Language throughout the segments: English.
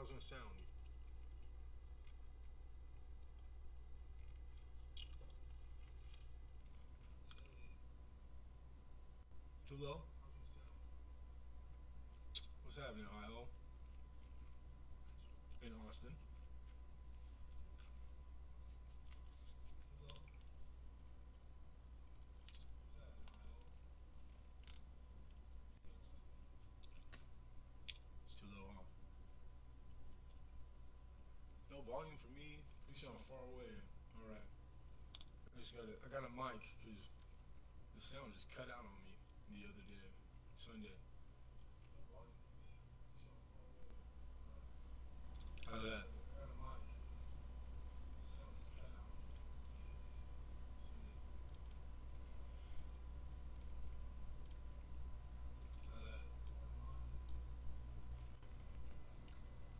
How's it sound? Too low? What's happening, Hi-Ho? In Austin? It's too low, huh? No volume for me. You sound far away. All right. I got a mic because the sound just cut out on me the other day, Sunday. How's that?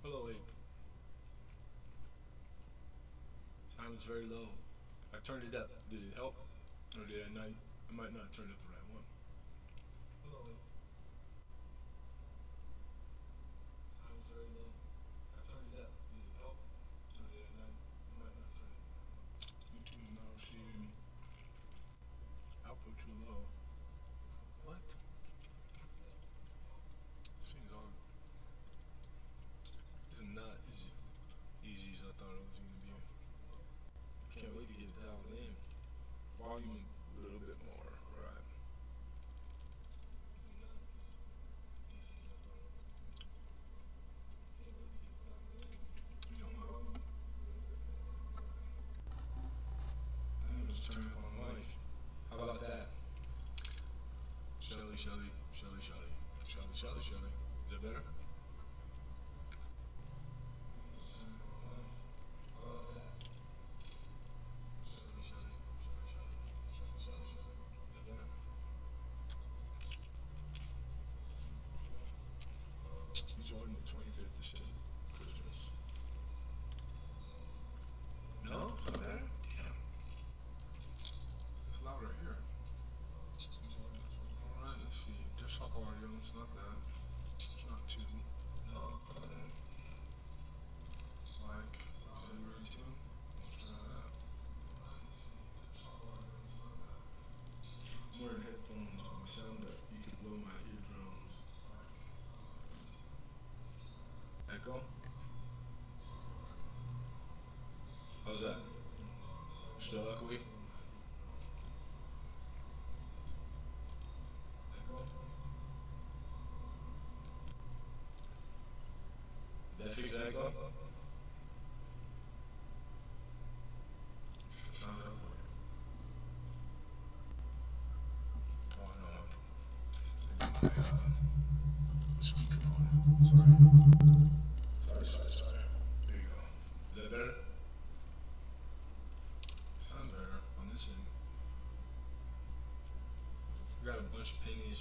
Hello, Abe. Sound's very low. I turned it up. Did it help? Or did I not? I might not have turned up the right one. Hello, Abe. Sound's very low. I turned it up. Did it help? Or did I not? I might not turn it. YouTube now shooting. Output too low. What? This thing's on. This is not as easy as I thought it was going to be. Can't wait to get it dialed in. Volume a little bit more, right? You know what? Let me just turn it on mic. How about that? Shelly, Shelly, Shelly, Shelly, Shelly, Shelly, Shelly. Is that better? Jordan, the 25th of Christmas. No? It's not bad? Damn. It's louder here. Alright, let's see. Desktop audio, it's not bad. It's not too. No. Like, February 2. Let's try that. I'm wearing headphones with my sound up. You can blow my eardrums. Echo? How's that? Still echoey? Echo? Did that fix the echo? Sound that way. Oh no. I got my speaker on. Sorry. There you go. Is that better? Sounds better on this end. We got a bunch of pennies,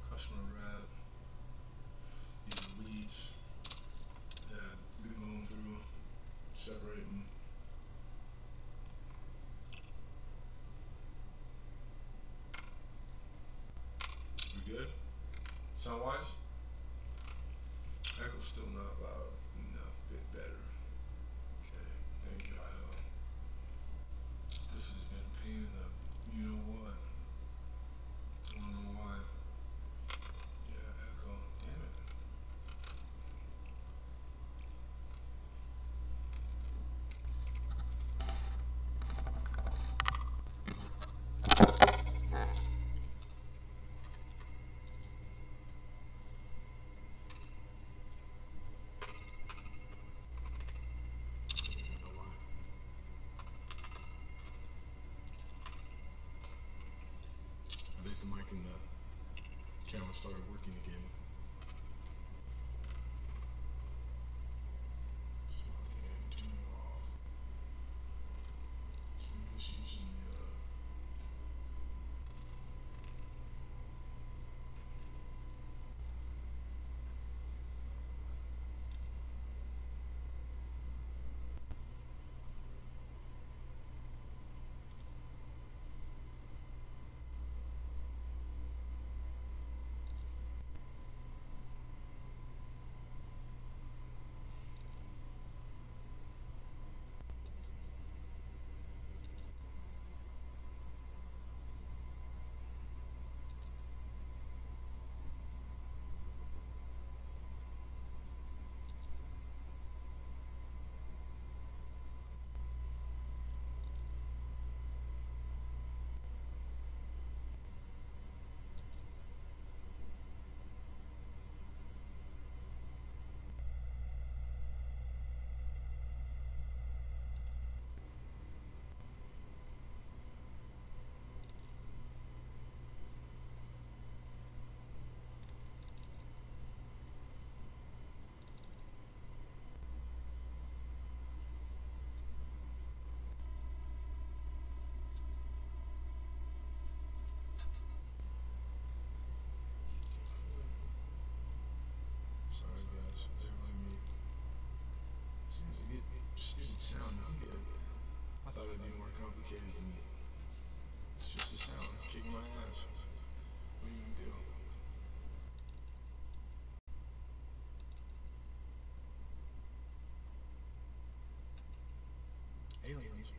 customer rep, these are leads that we're going through, separating. We good? Sound wise? Echo's still not loud enough, bit better. Okay, thank you, Io. This has been a pain in the, you know what? I don't know why. Yeah, echo, damn it. I bet the mic and the camera started working again. So, turn it off. So we're just using the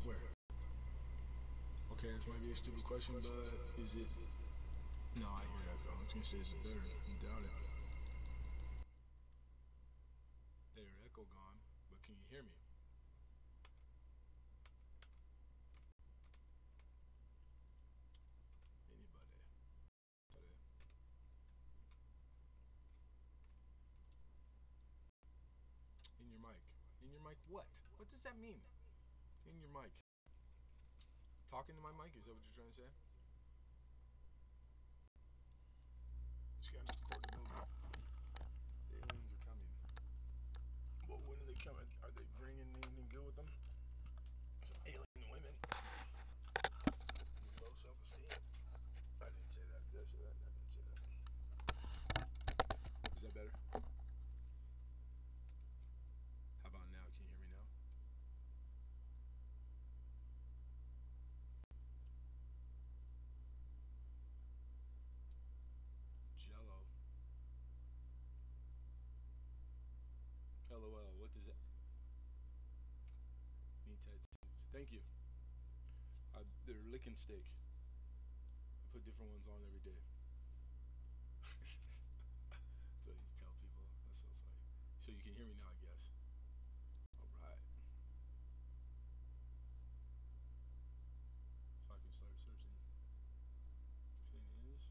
Where? Okay, this might be a stupid question, but is it? No, I hear echo. I was gonna say, is it better? I doubt it. There, echo gone, but can you hear me? Anybody? In your mic. In your mic what? What does that mean? In your mic. Talking to my mic? Is that what you're trying to say? This guy just recorded the movie. The aliens are coming. But when are they coming? Are they bringing anything good with them? Some alien women. Low self-esteem. I didn't say that. Did I say that? I didn't say that. Is that better? How about now? Can you hear me now? Jello. LOL. What does that? Need tattoos. Thank you. They're licking steak. I put different ones on every day. So I used to tell people. That's so funny. So you can hear me now, I guess. All right. So I can start searching opinions.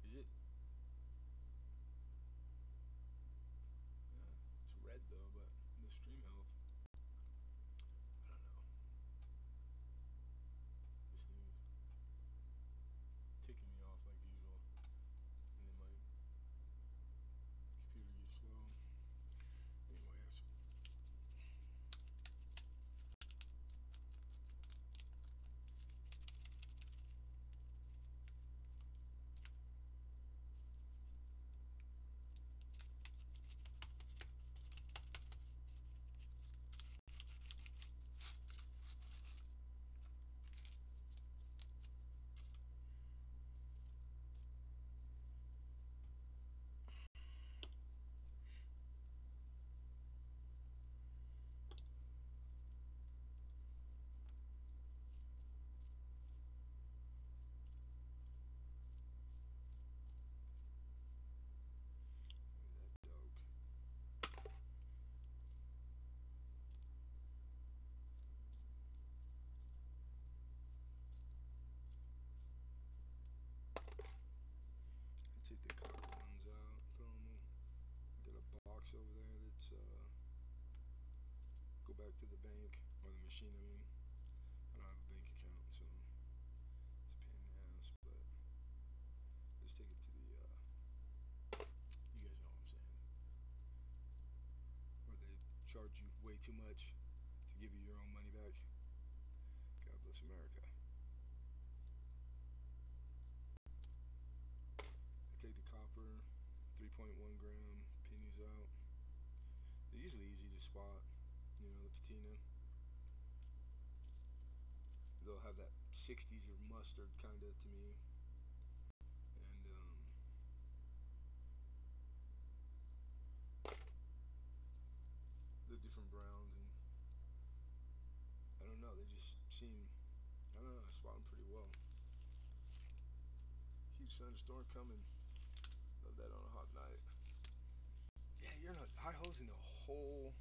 Is it? Yeah, it's red though, but the stream health, I don't know. This thing is ticking me off like usual, and then my computer gets slow. Anyway, that dog. I take the copper ones out, throw them. I got a box over there that's go back to the bank or the machine. I mean, I don't have a bank account, so it's a pain in the ass. But I just take it to the. You guys know what I'm saying. Where they charge you way too much to give you your own money back. God bless America. I take the copper, 3.1 gram pennies out. They're usually easy to spot, you know, the patina. They'll have that 60s or mustard kind of to me. And the different browns, and I don't know, they just seem, I don't know, I spot them pretty well. Huge thunderstorm coming. Love that on a hot night. Yeah, you're not high hoes in a whole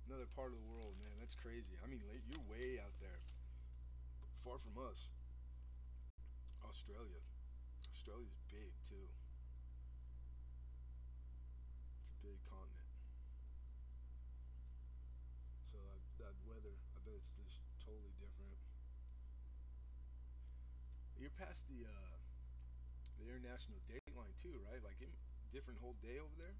another part of the world, man. That's crazy. I mean, you're way out there, far from us. Australia. Australia's big too. It's a big continent. So that weather, I bet it's just totally different. You're past the international date line too, right? Like different whole day over there.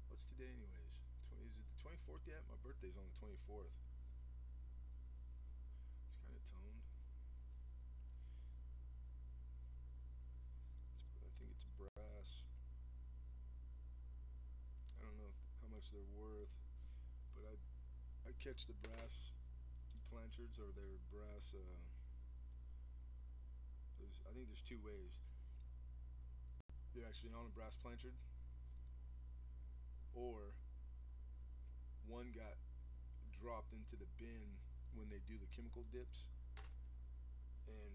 What's today, anyways? Is it the 24th yet? My birthday's on the 24th. It's kind of toned. I think it's brass. I don't know how much they're worth, but I catch the brass planchards or their brass. I think there's two ways. They're actually on a brass planchard, or one got dropped into the bin when they do the chemical dips, and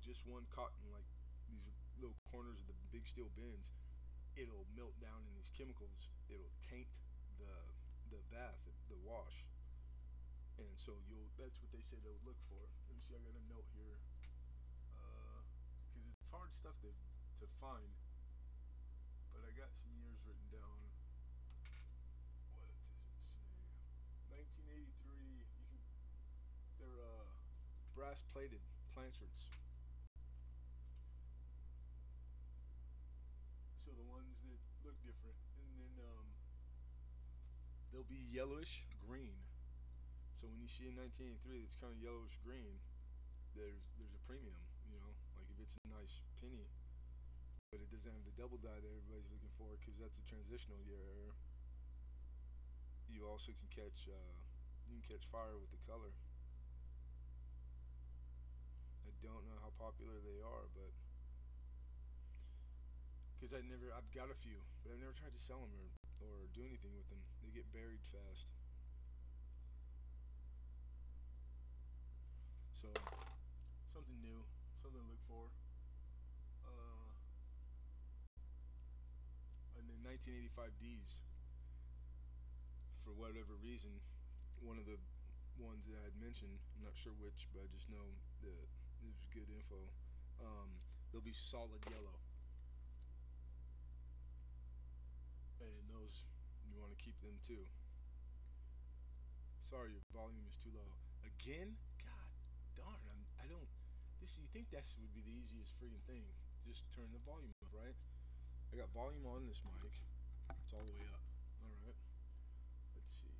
just one caught in like these little corners of the big steel bins, it'll melt down in these chemicals. It'll taint the bath, the wash, and so you'll. That's what they say they'll look for. Let me see. I got a note here, because it's hard stuff to find, but I got some years written down. What does it say? 1983. They're brass plated planchards. So the ones that look different, and then they'll be yellowish green. So when you see a 1983 that's kind of yellowish green, there's a premium. Like if it's a nice penny, but it doesn't have the double dye that everybody's looking for, because that's a transitional year. You also can catch fire with the color. I don't know how popular they are, but because I've got a few, but I've never tried to sell them or do anything with them. They get buried fast. So something new, something to look for. Uh, and then 1985Ds, for whatever reason, one of the ones that I had mentioned, I'm not sure which, but I just know that this was good info. They'll be solid yellow, and those you want to keep them too. Sorry, your volume is too low. Again? God darn, I don't. This you think that would be the easiest freaking thing? Just turn the volume up, right? I got volume on this mic. It's all the way up. All right. Let's see.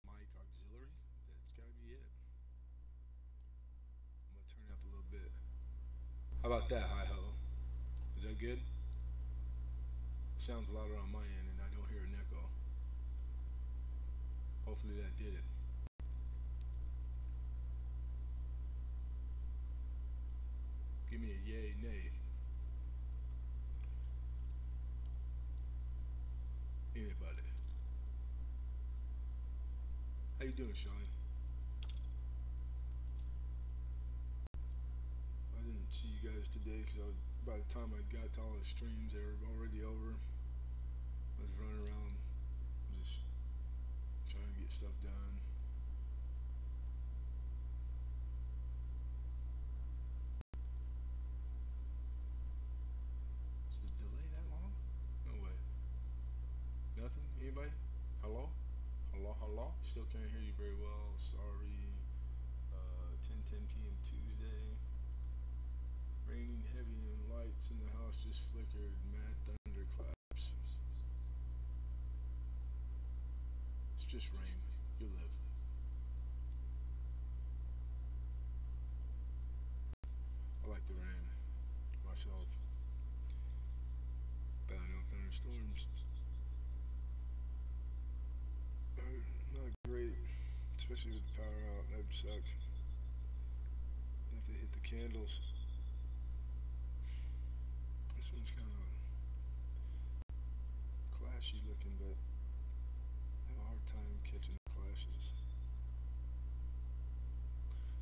Mic auxiliary. That's gotta be it. I'm gonna turn it up a little bit. How about that, hi ho? Is that good? Sounds louder on my end, and I don't hear an echo. Hopefully that did it. Give me a yay, nay. Anybody? How you doing, Sean? I didn't see you guys today because by the time I got to all the streams, they were already over. I was running around just trying to get stuff done. Is the delay that long? No way. Nothing? Anybody? Hello? Hello, hello? Still can't hear you very well. Sorry. 10:10 p.m. Tuesday. Raining heavy and lights in the house just flickered. Mad thunderclaps. It's just rain. You'll live. I like the rain myself, but I know thunderstorms are not great, especially with the power out. That would suck. And if they hit the candles. This one's kind of clashy looking, but I have a hard time catching the clashes.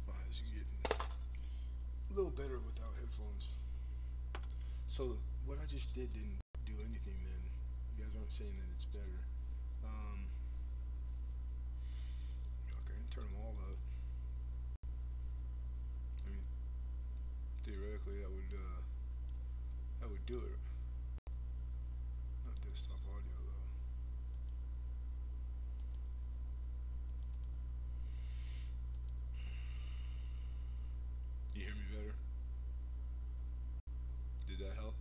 My eyes are getting a little better without headphones. So what I just didn't do anything then. You guys aren't saying that it's better. Okay, I can turn them all up. I mean, theoretically that would do it. Not desktop audio though. You hear me better? Did that help?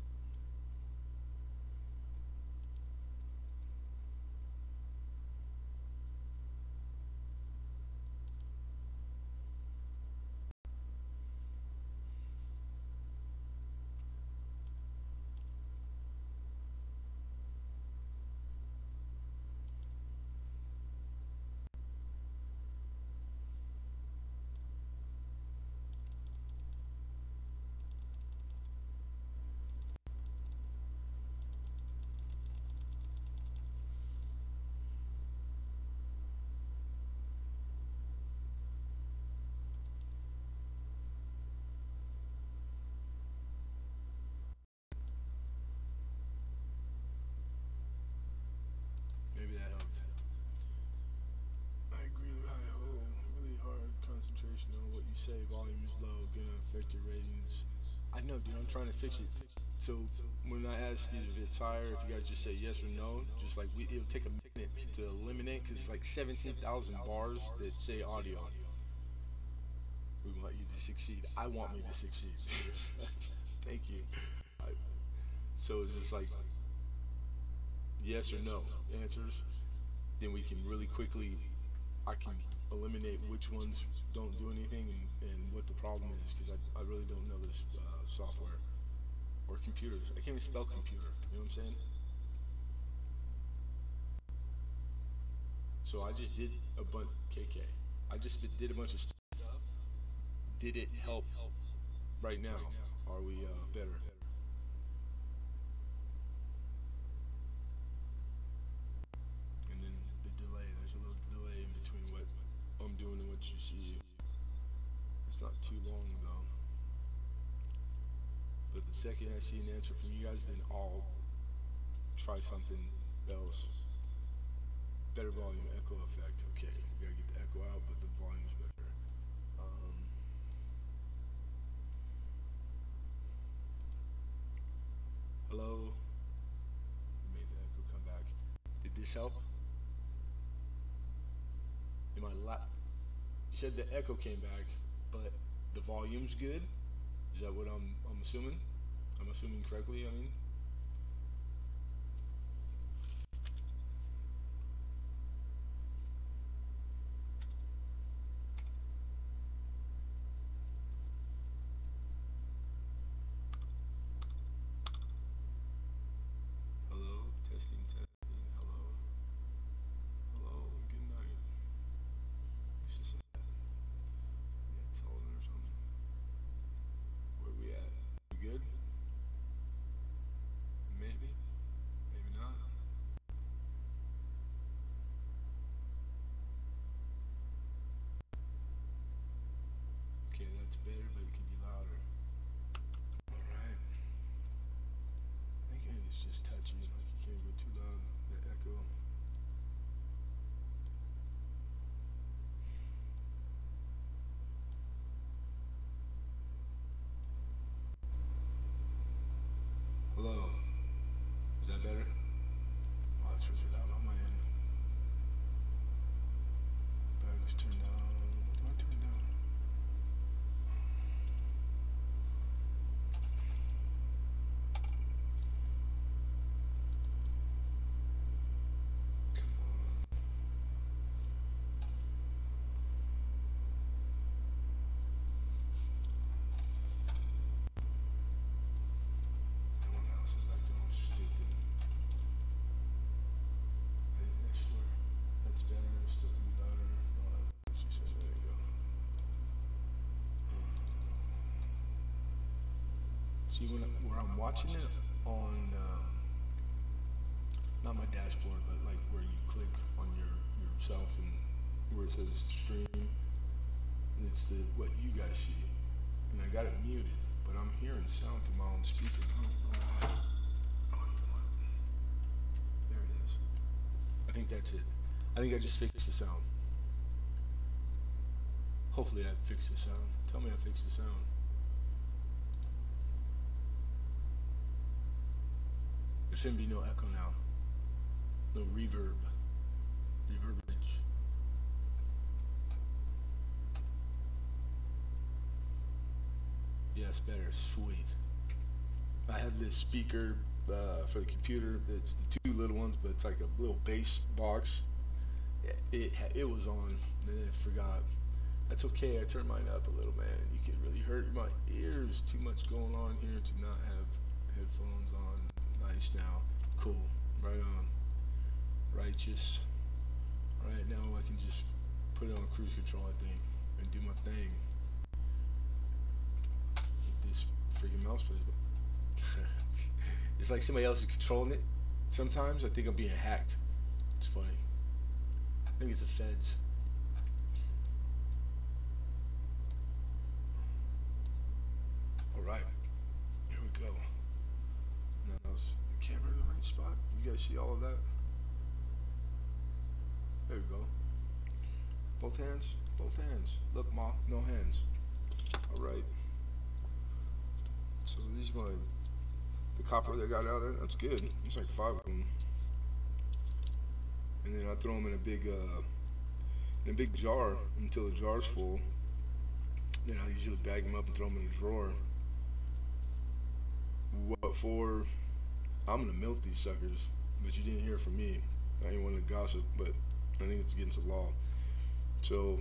affect your ratings. I know, dude. I'm trying to fix it. So when I ask you if it's higher, if you guys just say yes or no, just like it'll take a minute to eliminate because there's like 17,000 bars that say audio. We want you to succeed. I want me to succeed. Thank you. I, so it's just like yes or no answers. Then we can really quickly, I can eliminate which ones don't do anything and what the problem is because I really don't know this software or computers. I can't even spell computer. You know what I'm saying? So I just did a bunch. KK. I just did a bunch of stuff. Did it help right now? Are we better? And then the delay. There's a little delay in between what I'm doing and what you see. It's not too long though. But the second I see an answer from you guys, then I'll try something else. Better volume, echo effect. Okay, we gotta get the echo out, but the volume's better. Hello? Made the echo come back. Did this help? Am I You said the echo came back, but the volume's good? Is that what I'm assuming? I'm assuming correctly, I mean? Hello, testing, hello. Hello, good night. What's this at? Yeah, television or something. Where we at? We good? Maybe? Maybe not? Okay, that's better, but it could be louder. Alright. I think it's just touchy, like you can't go too loud, that echo. Hello? Is that better? Oh, that's really loud on my end. Bag was turned down. What do I turn down? Come on. Everyone else is acting all stupid. I swear. That's better. It's still gonna be louder. All that she said. There you go. See, where I'm watching it on, not my dashboard, but like where you click on yourself and where it says stream, and it's what you guys see. And I got it muted, but I'm hearing sound through my own speaker. I don't know why. Oh, you know what? There it is. I think that's it. I think I just fixed the sound. Hopefully I fixed the sound. Tell me I fixed the sound. There shouldn't be no echo now. No reverb. Reverberage. Yes, better. Sweet. I have this speaker for the computer. It's the two little ones, but it's like a little bass box. It was on, and then I forgot. That's okay. I turned mine up a little, man. You can really hurt my ears. Too much going on here to not have headphones on. Nice now. Cool. Right on. Righteous. Alright, now I can just put it on cruise control, I think, and do my thing. Get this freaking mouse pad. It's like somebody else is controlling it. Sometimes I think I'm being hacked. It's funny. I think it's the feds. Alright. Here we go. Now is the camera in the right spot? You guys see all of that? There we go. Both hands? Both hands. Look, Ma, no hands. Alright. So these my the copper they got out there. That's good. It's like 5 of them, and then I throw them in a big jar until the jar's full. Then I usually bag them up and throw them in a drawer. What for? I'm gonna milk these suckers, but you didn't hear from me. I ain't one to gossip, but I think it's against the law. So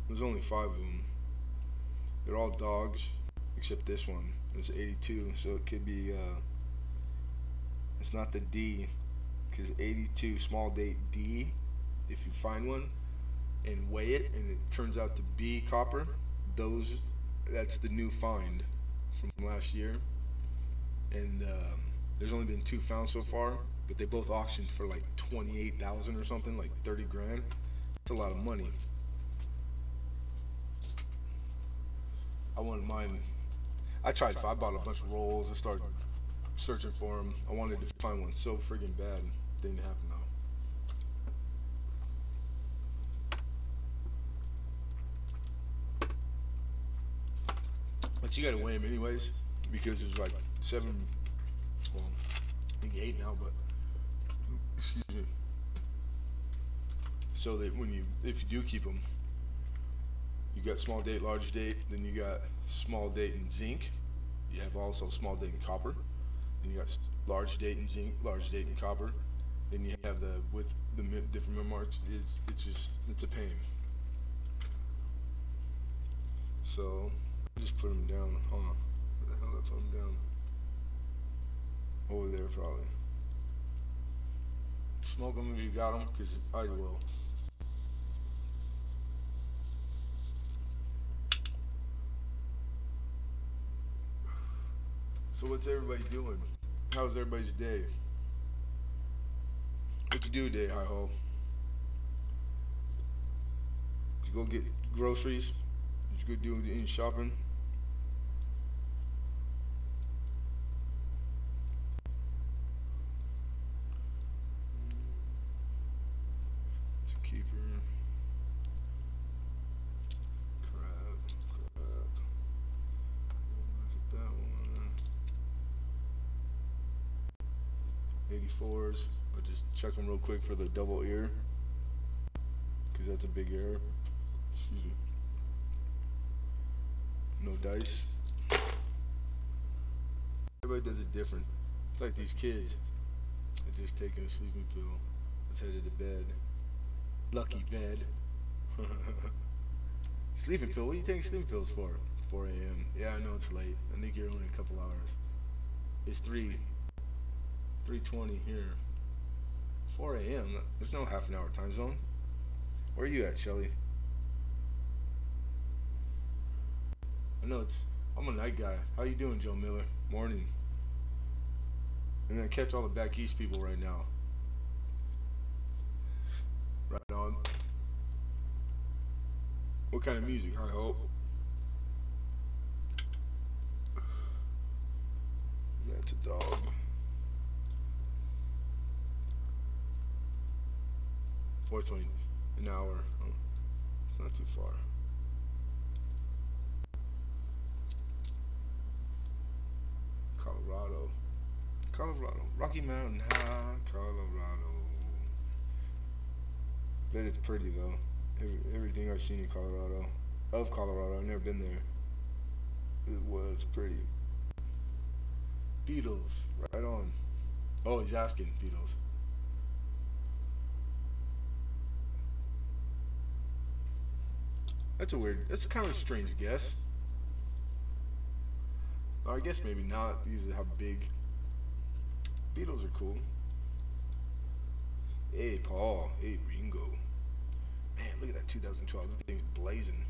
there's only 5 of them. They're all dogs, except this one. It's 82, so it could be. It's not the D, because 82 small date D. If you find one and weigh it, and it turns out to be copper, that's the new find from last year. And there's only been 2 found so far, but they both auctioned for like 28,000 or something, like 30 grand. It's a lot of money. I wanted mine. I bought a bunch of rolls. I started searching for them. I wanted to find one so friggin' bad. Didn't happen though. But you gotta weigh them anyways, because there's like 7, well, I think 8 now, but excuse me. So that if you do keep them, you got small date, large date, then you got small date in zinc. You have also small date in copper. Then you got large date in zinc, large date in copper. Then you have with the different marks. It's a pain. So I just put them down. Hold on. Where the hell did I put them down? Over there probably. Smoke them if you got them, because I will. So what's everybody doing? How's everybody's day? What you do today, Hi Ho? Did you go get groceries? Did you go do any shopping? It's a keeper. Crap. Look at that one. 84s. I'll just check them real quick for the double ear, because that's a big error. Excuse me. No dice. Everybody does it different. It's like these kids. They're just taking a sleeping pill. Let's head to bed. Lucky bed. Sleeping pill? What are you taking sleeping pills for? 4 a.m. Yeah, I know it's late. I think you're only a couple hours. It's 3:20 here. 4 a.m. There's no half an hour time zone. Where are you at, Shelly? I know I'm a night guy. How you doing, Joe Miller? Morning. And I catch all the back east people right now. Right on. What kind of music? I hope. That's a dog. $4.20 an hour. Oh, it's not too far. Colorado, Rocky Mountain High, Colorado. Bet it's pretty though. Everything I've seen in Colorado, I've never been there. It was pretty. Beatles, right on. Oh, he's asking Beatles. That's kind of a strange guess. Or I guess maybe not, because of how big. Beatles are cool. Hey, Paul. Hey, Ringo. Man, look at that 2012. This thing's blazing.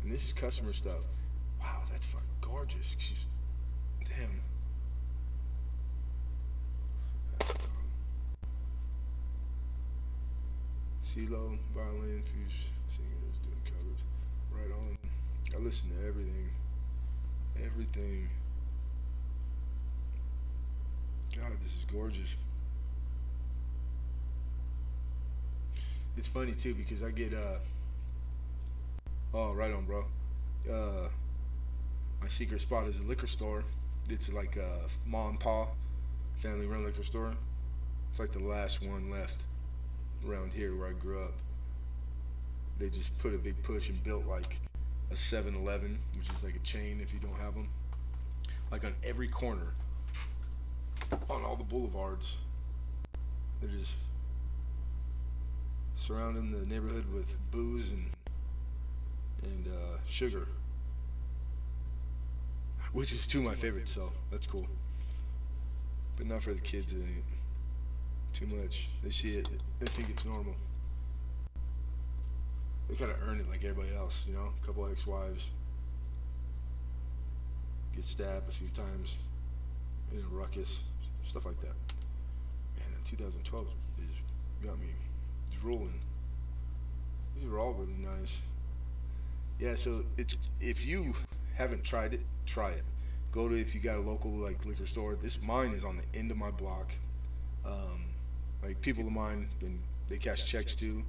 And this is customer stuff. Wow, that's fucking gorgeous. Damn. CeeLo, violin, fuse, singers, doing covers. Right on. I listen to everything. Everything. God, this is gorgeous. It's funny too because I get oh, right on, bro. My secret spot is a liquor store. It's like a mom and pa family run liquor store. It's like the last one left around here where I grew up. They just put a big push and built like a 7-Eleven, which is like a chain if you don't have them, like on every corner, on all the boulevards. They're just surrounding the neighborhood with booze and sugar, which is two of my favorites, so that's cool. But not for the kids. It ain't too much. They see it, they think it's normal. They gotta earn it like everybody else, you know. A couple ex-wives get stabbed a few times in a ruckus, stuff like that. Man, that 2012 is got me drooling. These are all really nice. Yeah, so it's, if you haven't tried it, try it. Go to, if you got a local like liquor store. This mine is on the end of my block. Like people of mine, they cash checks too.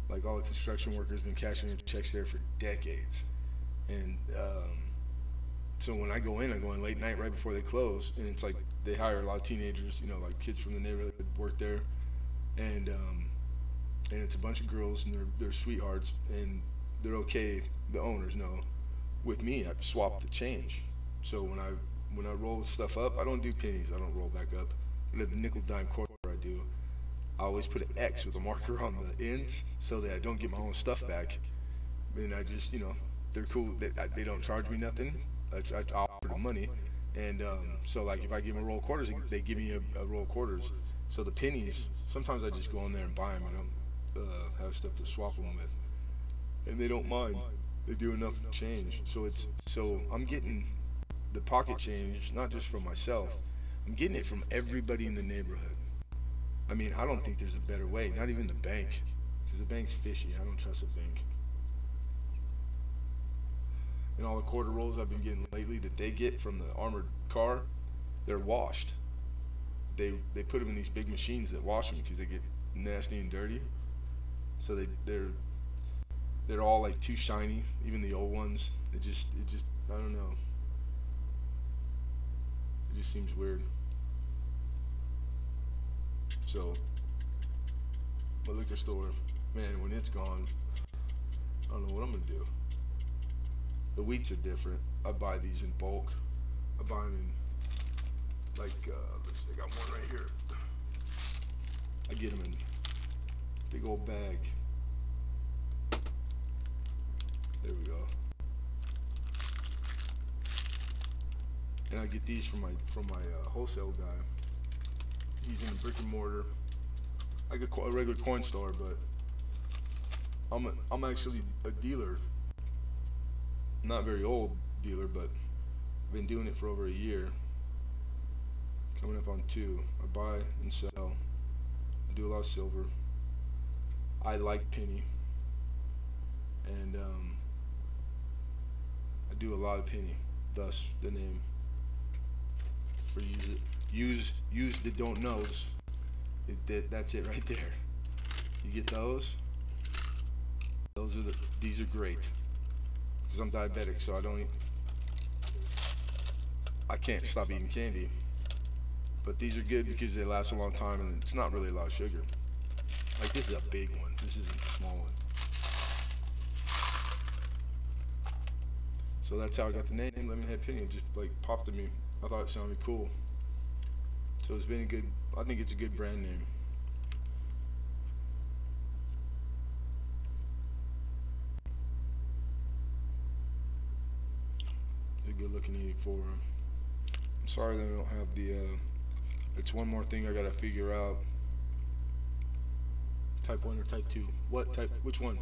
Like all the construction workers been cashing their checks there for decades. And so when I go in late night right before they close, and it's like they hire a lot of teenagers, you know, like kids from the neighborhood that work there, and it's a bunch of girls, and they're sweethearts, and they're okay. The owners know. With me, I swap the change. So when I roll stuff up, I don't do pennies. I don't roll back up. But the nickel, dime, quarter, I do. I always put an X with a marker on the ends so that I don't get my own stuff back. And I just, you know, they're cool. They don't charge me nothing. I offer them money. And so like if I give them a roll of quarters, they give me a roll of quarters. So the pennies, sometimes I just go in there and buy them. I don't have stuff to swap them with. And they don't mind. They do enough change. So I'm getting the pocket change, not just from myself. I'm getting it from everybody in the neighborhood. I mean, I don't think there's a better way, not even the bank, because the bank's fishy. I don't trust the bank. And all the quarter rolls I've been getting lately that they get from the armored car, they're washed. They put them in these big machines that wash them because they get nasty and dirty. So they're all like too shiny, even the old ones. It just I don't know. It just seems weird. So my liquor store, man, when it's gone, I don't know what I'm gonna do. The wheats are different. I buy these in bulk. I buy them in like let's see, I got one right here. I get them in big old bag. There we go. And I get these from my wholesale guy. He's in a brick and mortar, like a regular coin store, but I'm actually a dealer. Not very old dealer, but I've been doing it for over a year. Coming up on 2. I buy and sell. I do a lot of silver. I like penny, and I do a lot of penny. Thus the name. For use that don't knows. That's it right there. You get those. These are great. Because I'm diabetic, so I can't stop eating candy. But these are good because they last a long time and it's not really a lot of sugar. Like this is a big one. This isn't a small one. So that's how I got the name Lemonhead Penny. It just like popped to me. I thought it sounded cool. So it's been a good, I think it's a good brand name. It's a good looking 84. I'm sorry that I don't have the, it's one more thing I gotta figure out. Type 1 or type 2? What type, which one?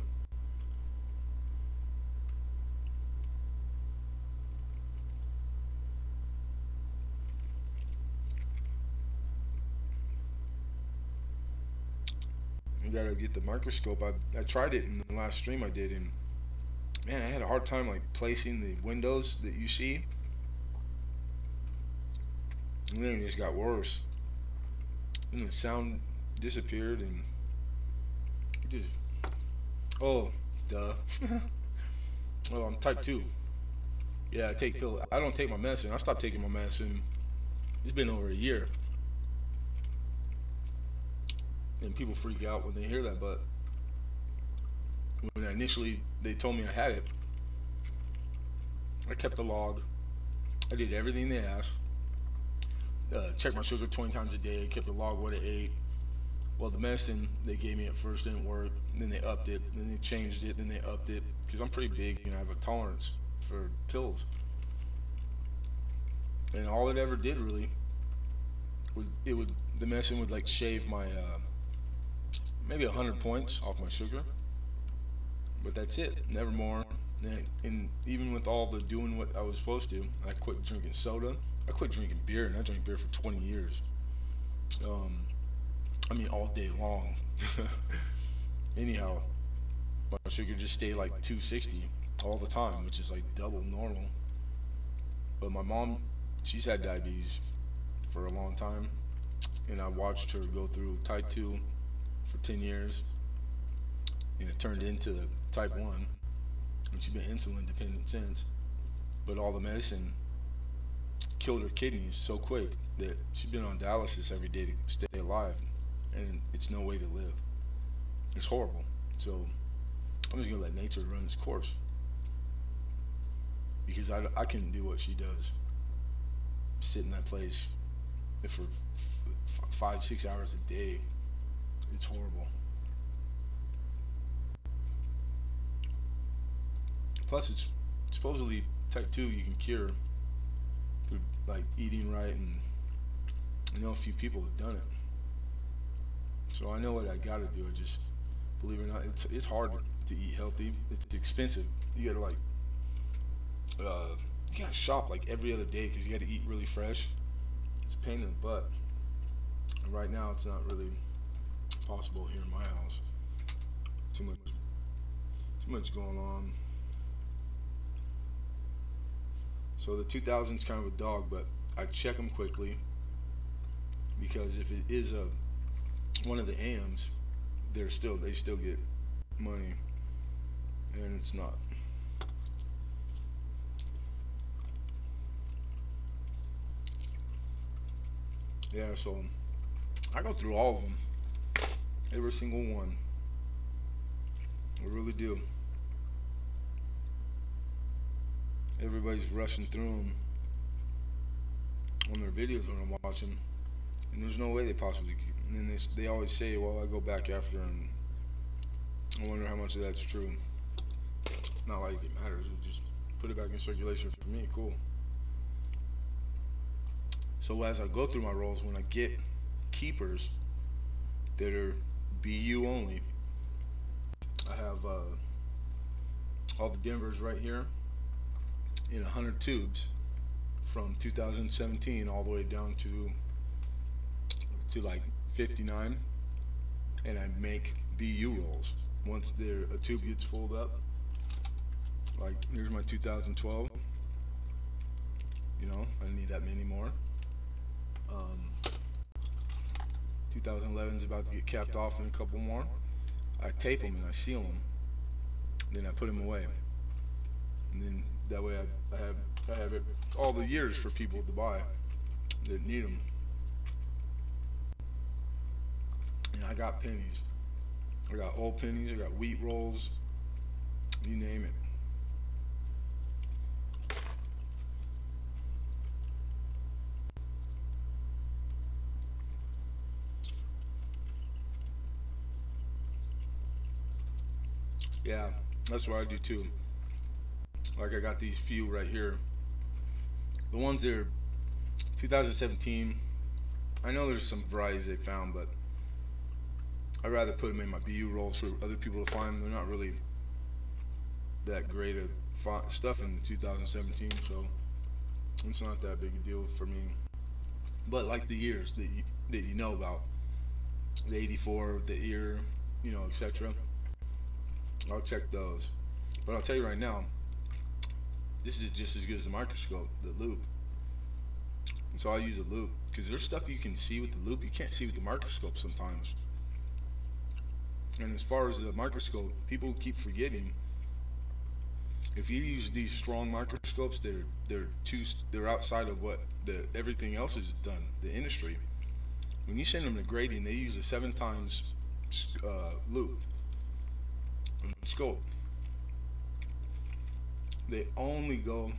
You gotta get the microscope. I tried it in the last stream I did, and man, I had a hard time like placing the windows that you see. And then it just got worse. And the sound disappeared, and it just, oh, duh. Well, I'm type 2. Yeah, I take pill. I don't take my medicine. I stopped taking my medicine. It's been over a year, and people freak out when they hear that. But when initially they told me I had it, I kept the log. I did everything they asked. Checked my sugar 20 times a day. Kept the log what I ate. Well, the medicine they gave me at first didn't work. Then they upped it. Then they changed it. Then they upped it. Because I'm pretty big and I have a tolerance for pills. And all it ever did really would the medicine would like shave my maybe 100 points off my sugar. But that's it. Never more. And even with all the doing what I was supposed to, I quit drinking soda. I quit drinking beer, and I drank beer for 20 years. I mean, all day long. Anyhow, my sugar just stayed like 260 all the time, which is like double normal. But my mom, she's had diabetes for a long time, and I watched her go through type 2 for 10 years, and it turned into type 1, and she's been insulin dependent since. But all the medicine killed her kidneys so quick that she's been on dialysis every day to stay alive, and it's no way to live. It's horrible. So I'm just gonna let nature run its course, because I couldn't do what she does. Sit in that place for 5-6 hours a day. It's horrible. Plus, it's supposedly type 2 you can cure through like eating right, and I know a few people have done it. So I know what I gotta do. I just, believe it or not, it's hard to eat healthy. It's expensive. You gotta like you gotta shop like every other day because you gotta eat really fresh. It's a pain in the butt. And right now it's not really possible here in my house. Too much going on. So the 2000's kind of a dog, but I check them quickly, because if it is one of the AMs, they still get money, and it's not. Yeah, so I go through all of them, every single one. I really do. Everybody's rushing through them on their videos when I'm watching, and there's no way they possibly keep. And then they always say, well, I go back after, and I wonder how much of that's true. Not like it matters. It just put it back in circulation for me. Cool. So as I go through my rolls, when I get keepers that are BU only, I have all the Denvers right here in 100 tubes from 2017 all the way down to like 59, and I make BU rolls. Once a tube gets filled up, like here's my 2012, you know, I don't need that many more. 2011 is about to get capped off in a couple more. I tape them and I seal them, then I put them away, and then that way I have it all the years for people to buy that need them. And I got pennies. I got old pennies. I got wheat rolls. You name it. Yeah, that's what I do too. Like I got these few right here. The ones that are 2017. I know there's some varieties they found, but I'd rather put them in my BU rolls for other people to find. They're not really that great at stuff in 2017, so it's not that big a deal for me. But like the years that you know about, the 84, the ear, you know, etc. I'll check those. But I'll tell you right now, this is just as good as the microscope, the loop. And so I use a loop, because there's stuff you can see with the loop you can't see with the microscope sometimes. And as far as the microscope, people keep forgetting If you use these strong microscopes, they're outside of what everything else is done. The industry. When you send them to grading, they use a 7 times loop scope. They only go.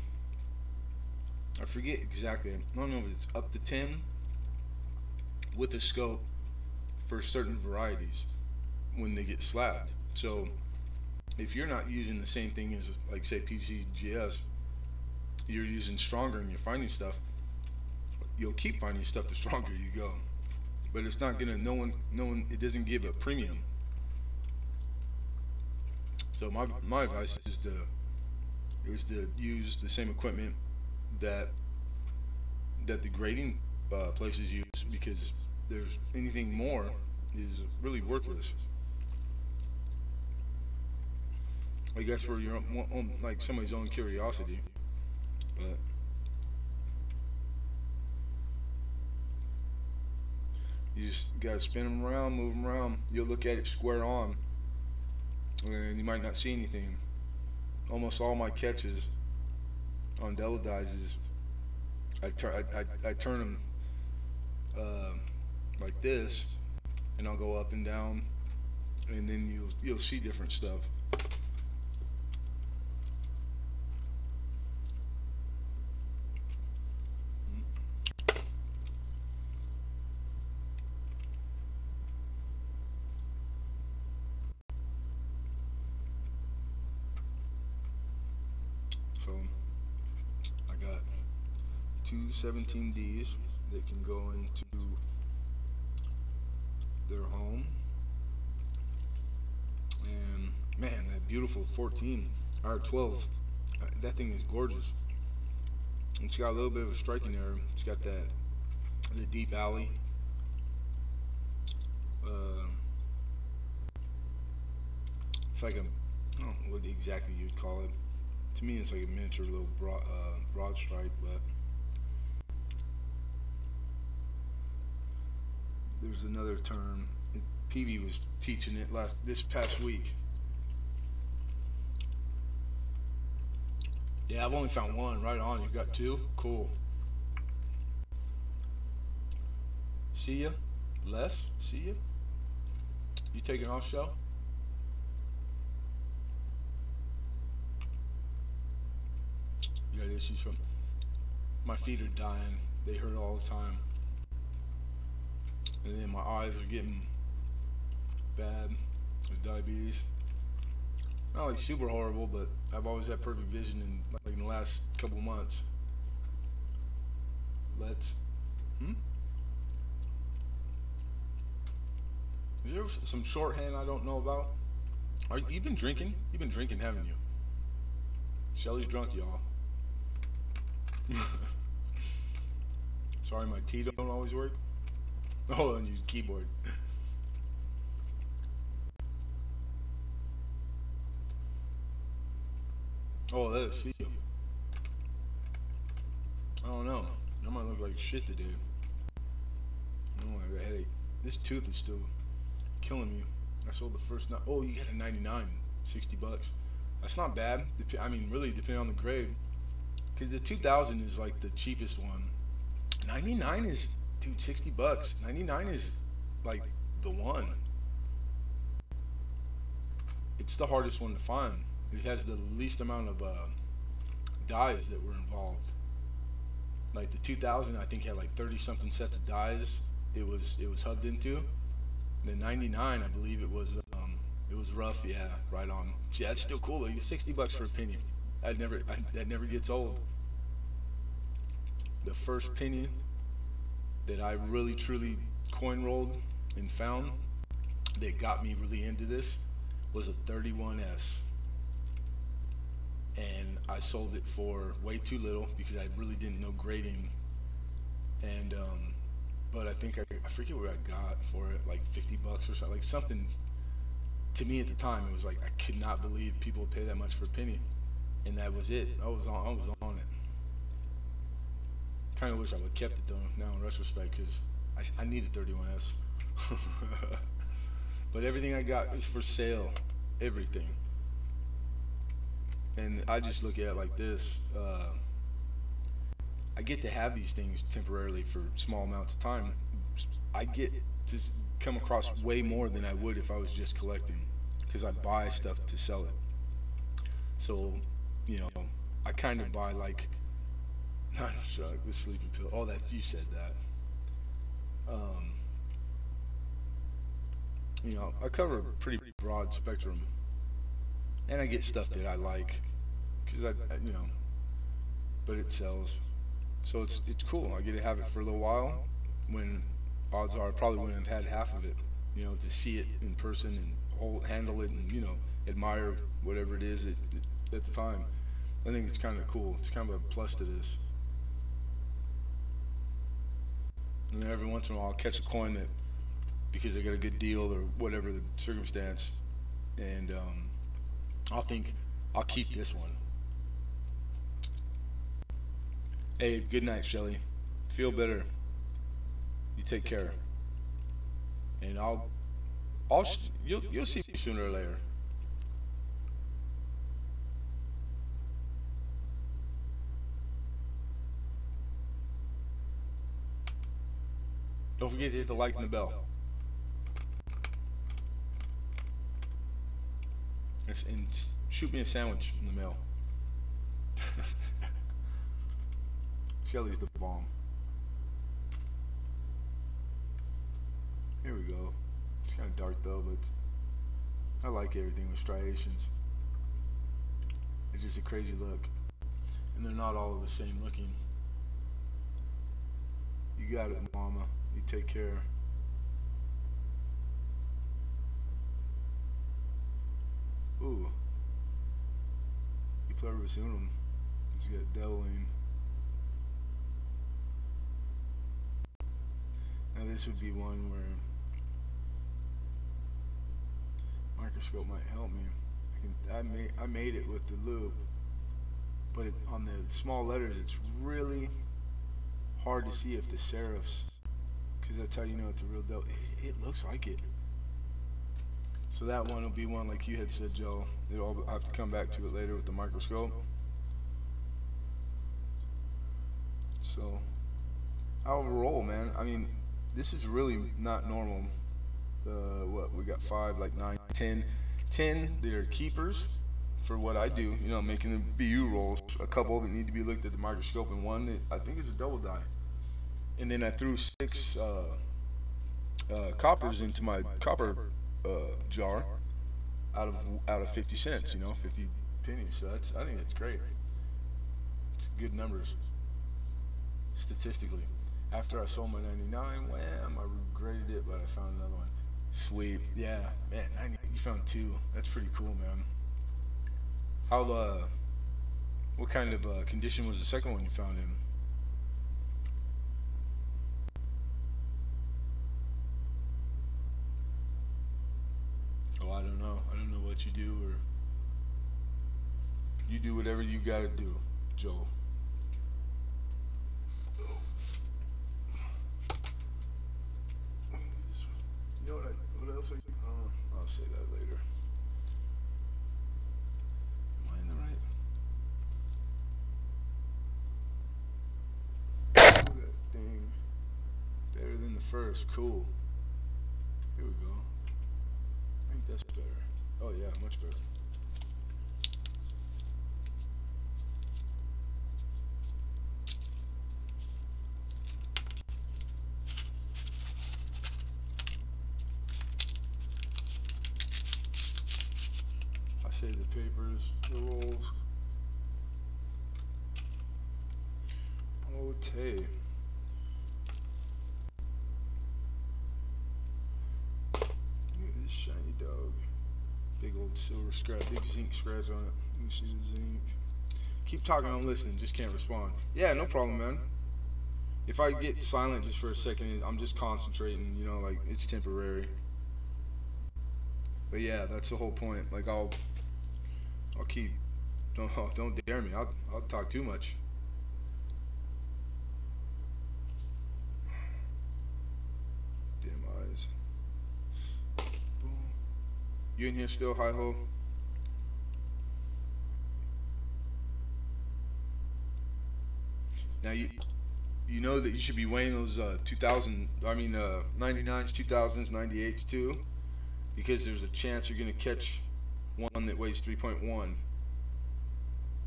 I forget exactly. I don't know if it's up to 10 with a scope for certain varieties when they get slabbed. So if you're not using the same thing as, like, say, PCGS, you're using stronger and you're finding stuff, you'll keep finding stuff the stronger you go. But it's not gonna, no one, it doesn't give a premium. So my advice is to use the same equipment that the grading places use, because there's anything more is really worthless. I guess for your own, like somebody's own curiosity, but you just gotta spin them around, move them around. You'll look at it square on, and you might not see anything. Almost all my catches on Devil Dies is I turn them like this, and I'll go up and down, and then you'll see different stuff. So I got two 17Ds that can go into their home, and man, that beautiful 14 or 12, that thing is gorgeous. It's got a little bit of a striking error. It's got the deep alley. It's like a, I don't know what exactly you'd call it. To me, it's like a miniature little broad stripe, but there's another term. PV was teaching it this past week. Yeah, I've only found one. Right on. You got two? Cool. See ya. Les? See ya. You taking off, show? You got issues from my feet are dying. They hurt all the time. And then my eyes are getting bad with diabetes. Not like super horrible, but I've always had perfect vision in the last couple months. Is there some shorthand I don't know about? You've been drinking? You've been drinking, haven't you? Shelly's drunk, y'all. Sorry, my tea don't always work. Oh, and use keyboard. Oh, let's see. I don't know. I might look like shit today. Oh, I got a headache. This tooth is still killing me. I sold the first night. Oh, you got a 99, $60. That's not bad. I mean, really, depending on the grade. Because the 2000 is like the cheapest one. 99 is, dude, $60. 99 is like the one. It's the hardest one to find. It has the least amount of dies that were involved. Like the 2000, I think had like 30 something sets of dies. It was hubbed into. The 99, I believe it was rough. Yeah, right on. See, that's still cool though. $60 for a penny. That never gets old. The first penny that I really truly coin rolled and found that got me really into this was a 31S. And I sold it for way too little because I really didn't know grading. And but I think I forget what I got for it, like $50 or something, like something. To me at the time, it was like I could not believe people would pay that much for a penny, and that was it. I was on it. Kind of wish I would have kept it though. Now in retrospect, because I needed 31S. But everything I got is for sale. Everything. And I just look at it like this. I get to have these things temporarily for small amounts of time. I get to come across way more than I would if I was just collecting, because I buy stuff to sell it. So, you know, I kind of buy like, not a drug, with sleeping pill. Oh, that you said that. You know, I cover a pretty broad spectrum, and I get stuff that I like, because you know, but it sells. So it's cool. I get to have it for a little while, when odds are I probably wouldn't have had half of it. You know, to see it in person and handle it, and, you know, admire whatever it is at the time. I think it's kind of cool. It's kind of a plus to this. And then every once in a while I'll catch a coin that, because I got a good deal or whatever the circumstance, and I'll think I'll keep this one. Hey, good night, Shelly. Feel better. You take care. And you'll see me sooner or later. Don't forget to hit the like and the bell. And shoot me a sandwich in the mail. Shelly's the bomb. Here we go. It's kind of dark though, but I like everything with striations. It's just a crazy look. And they're not all the same looking. You got it, mama. You take care. Ooh. You pluribus unum. It's got deviling. Now this would be one where microscope might help me. I made it with the loop, but on the small letters it's really hard to see if the serifs, because that's how you know it's a real devil. It looks like it. So that one will be one like you had said, Joe. I'll have to come back to it later with the microscope. So I'll roll, man. I mean, this is really not normal. What we got 5, like 9, 10 that are keepers for what I do. You know, making the BU rolls. A couple that need to be looked at the microscope, and one that I think is a double die. And then I threw 6 coppers into my copper jar out of 50 cents. You know, 50 pennies. So I think that's great. It's good numbers statistically. After I sold my 99, wham, I regretted it, but I found another one. Sweet. Yeah, man, 90, you found 2. That's pretty cool, man. How, what kind of condition was the second one you found in? Oh, I don't know. I don't know what you do, or you do whatever you gotta do, Joe. You know what else I'll say that later. Am I in the right? That thing. Better than the first. Cool. Here we go. I think that's better. Oh yeah, much better. Save the papers, the rolls. Okay. Look at this shiny dog. Big old silver scratch, big zinc scratch on it. Let me see the zinc. Keep talking, I'm listening, just can't respond. Yeah, no problem, man. If I get silent just for a second, I'm just concentrating, you know, like it's temporary. But yeah, that's the whole point. Like I'll keep. Don't dare me. I'll talk too much. Damn eyes. Boom. You in here still, hi ho? Now you know that you should be weighing those 99s, 2000s, 98s too, because there's a chance you're gonna catch one that weighs 3.1.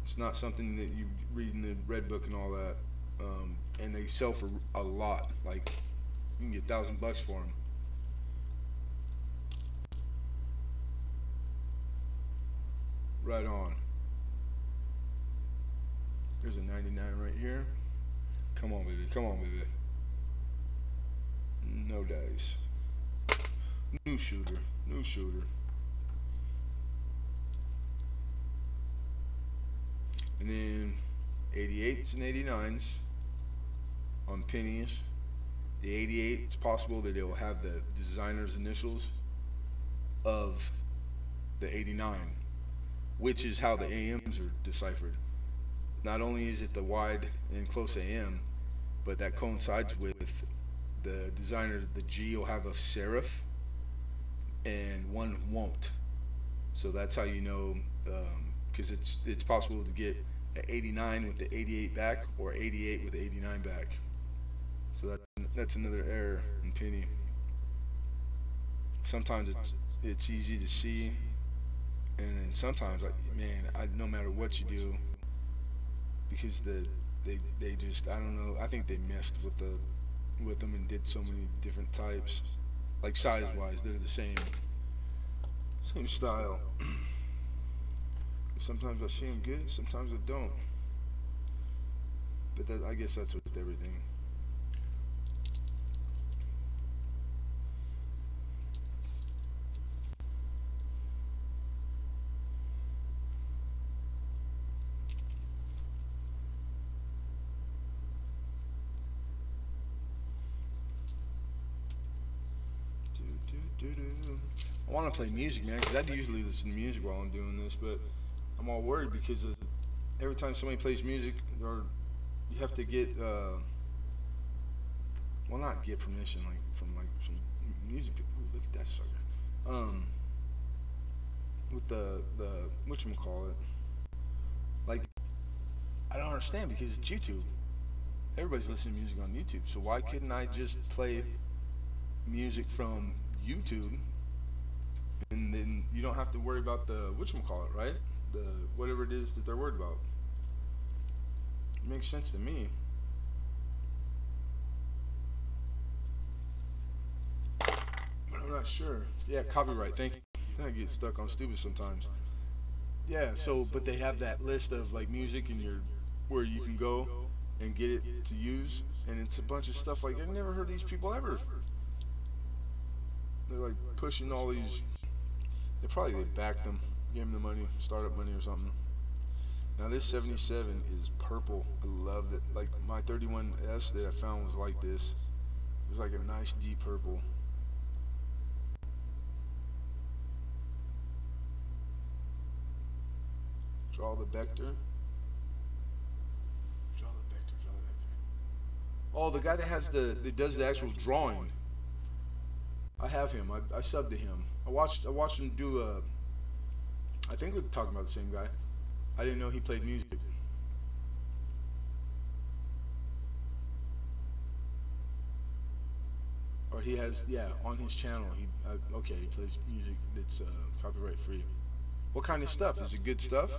It's not something that you read in the red book and all that. And they sell for a lot. Like you can get $1,000 for them. Right on. There's a 99 right here. Come on, baby. Come on, baby. No dice. New shooter. New shooter. And then 88s and 89s on pennies. The 88, it's possible that it will have the designer's initials of the 89, which is how the AMs are deciphered. Not only is it the wide and close AM, but that coincides with the designer. The G will have a serif and one won't. So that's how you know, because it's possible to get an 89 with the 88 back or 88 with the 89 back. So that's another error in penny. Sometimes it's easy to see, and then sometimes, like, man, no matter what you do, because they just, I don't know, I think they messed with them and did so many different types. Like size wise, they're the same style. Sometimes I see them good, sometimes I don't. But I guess that's with everything. I want to play music, man, because I usually listen to music while I'm doing this, but I'm all worried because every time somebody plays music, or you have to get, well, not get permission, like from some music people. Ooh, look at that sucker. With the whatchamacallit, like, I don't understand because it's YouTube. Everybody's listening to music on YouTube, so why couldn't I just play music from YouTube, and then you don't have to worry about the whatchamacallit, right? The whatever it is that they're worried about. It makes sense to me. But I'm not sure. Yeah, copyright, thank you. I get stuck on stupid sometimes. Yeah, so but they have that list of like music and where you can go and get it to use, and it's a bunch of stuff like I've never heard these people ever. They're like pushing all these. They backed them, gave them the money, startup money or something. Now this 77 is purple. I love it. Like my 31S that I found was like this. It was like a nice deep purple. Draw the vector. Draw the vector. Draw the vector. Oh, the guy that does the actual drawing. I have him. I subbed to him. I watched him do I think we're talking about the same guy. I didn't know he played music. Or he has, yeah, on his channel. Okay, he plays music that's copyright free. What kind of stuff? Is it good stuff?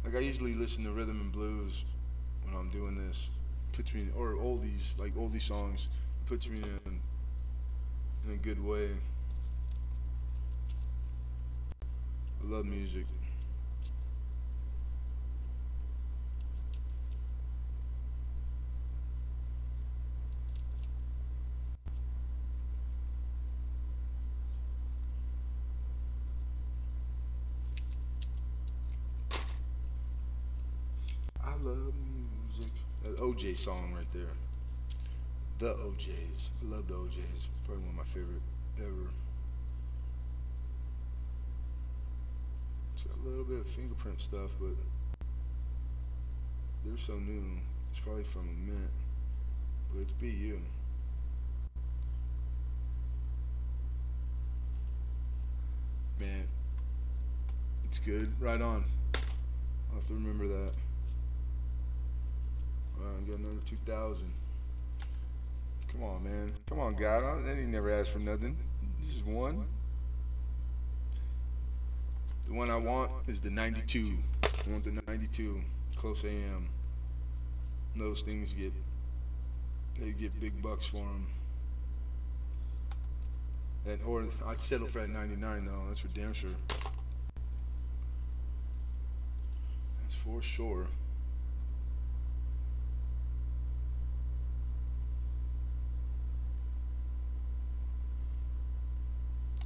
Like I usually listen to rhythm and blues when I'm doing this. Puts me in, or oldies, like oldie songs, puts me in a good way. I love music. I love music. That OJ song right there. The OJs. I love the OJs. Probably one of my favorite ever. It's got a little bit of fingerprint stuff, but they're so new. It's probably from a mint, but it's BU. Man, it's good. Right on. have to remember that. Get another 2,000. Come on, man. Come on, God. I ain't never asked for nothing. Just one. The one I want is the 92. I want the 92. Close AM. Those things they get big bucks for them. And or I'd settle for that 99 though. That's for damn sure. That's for sure.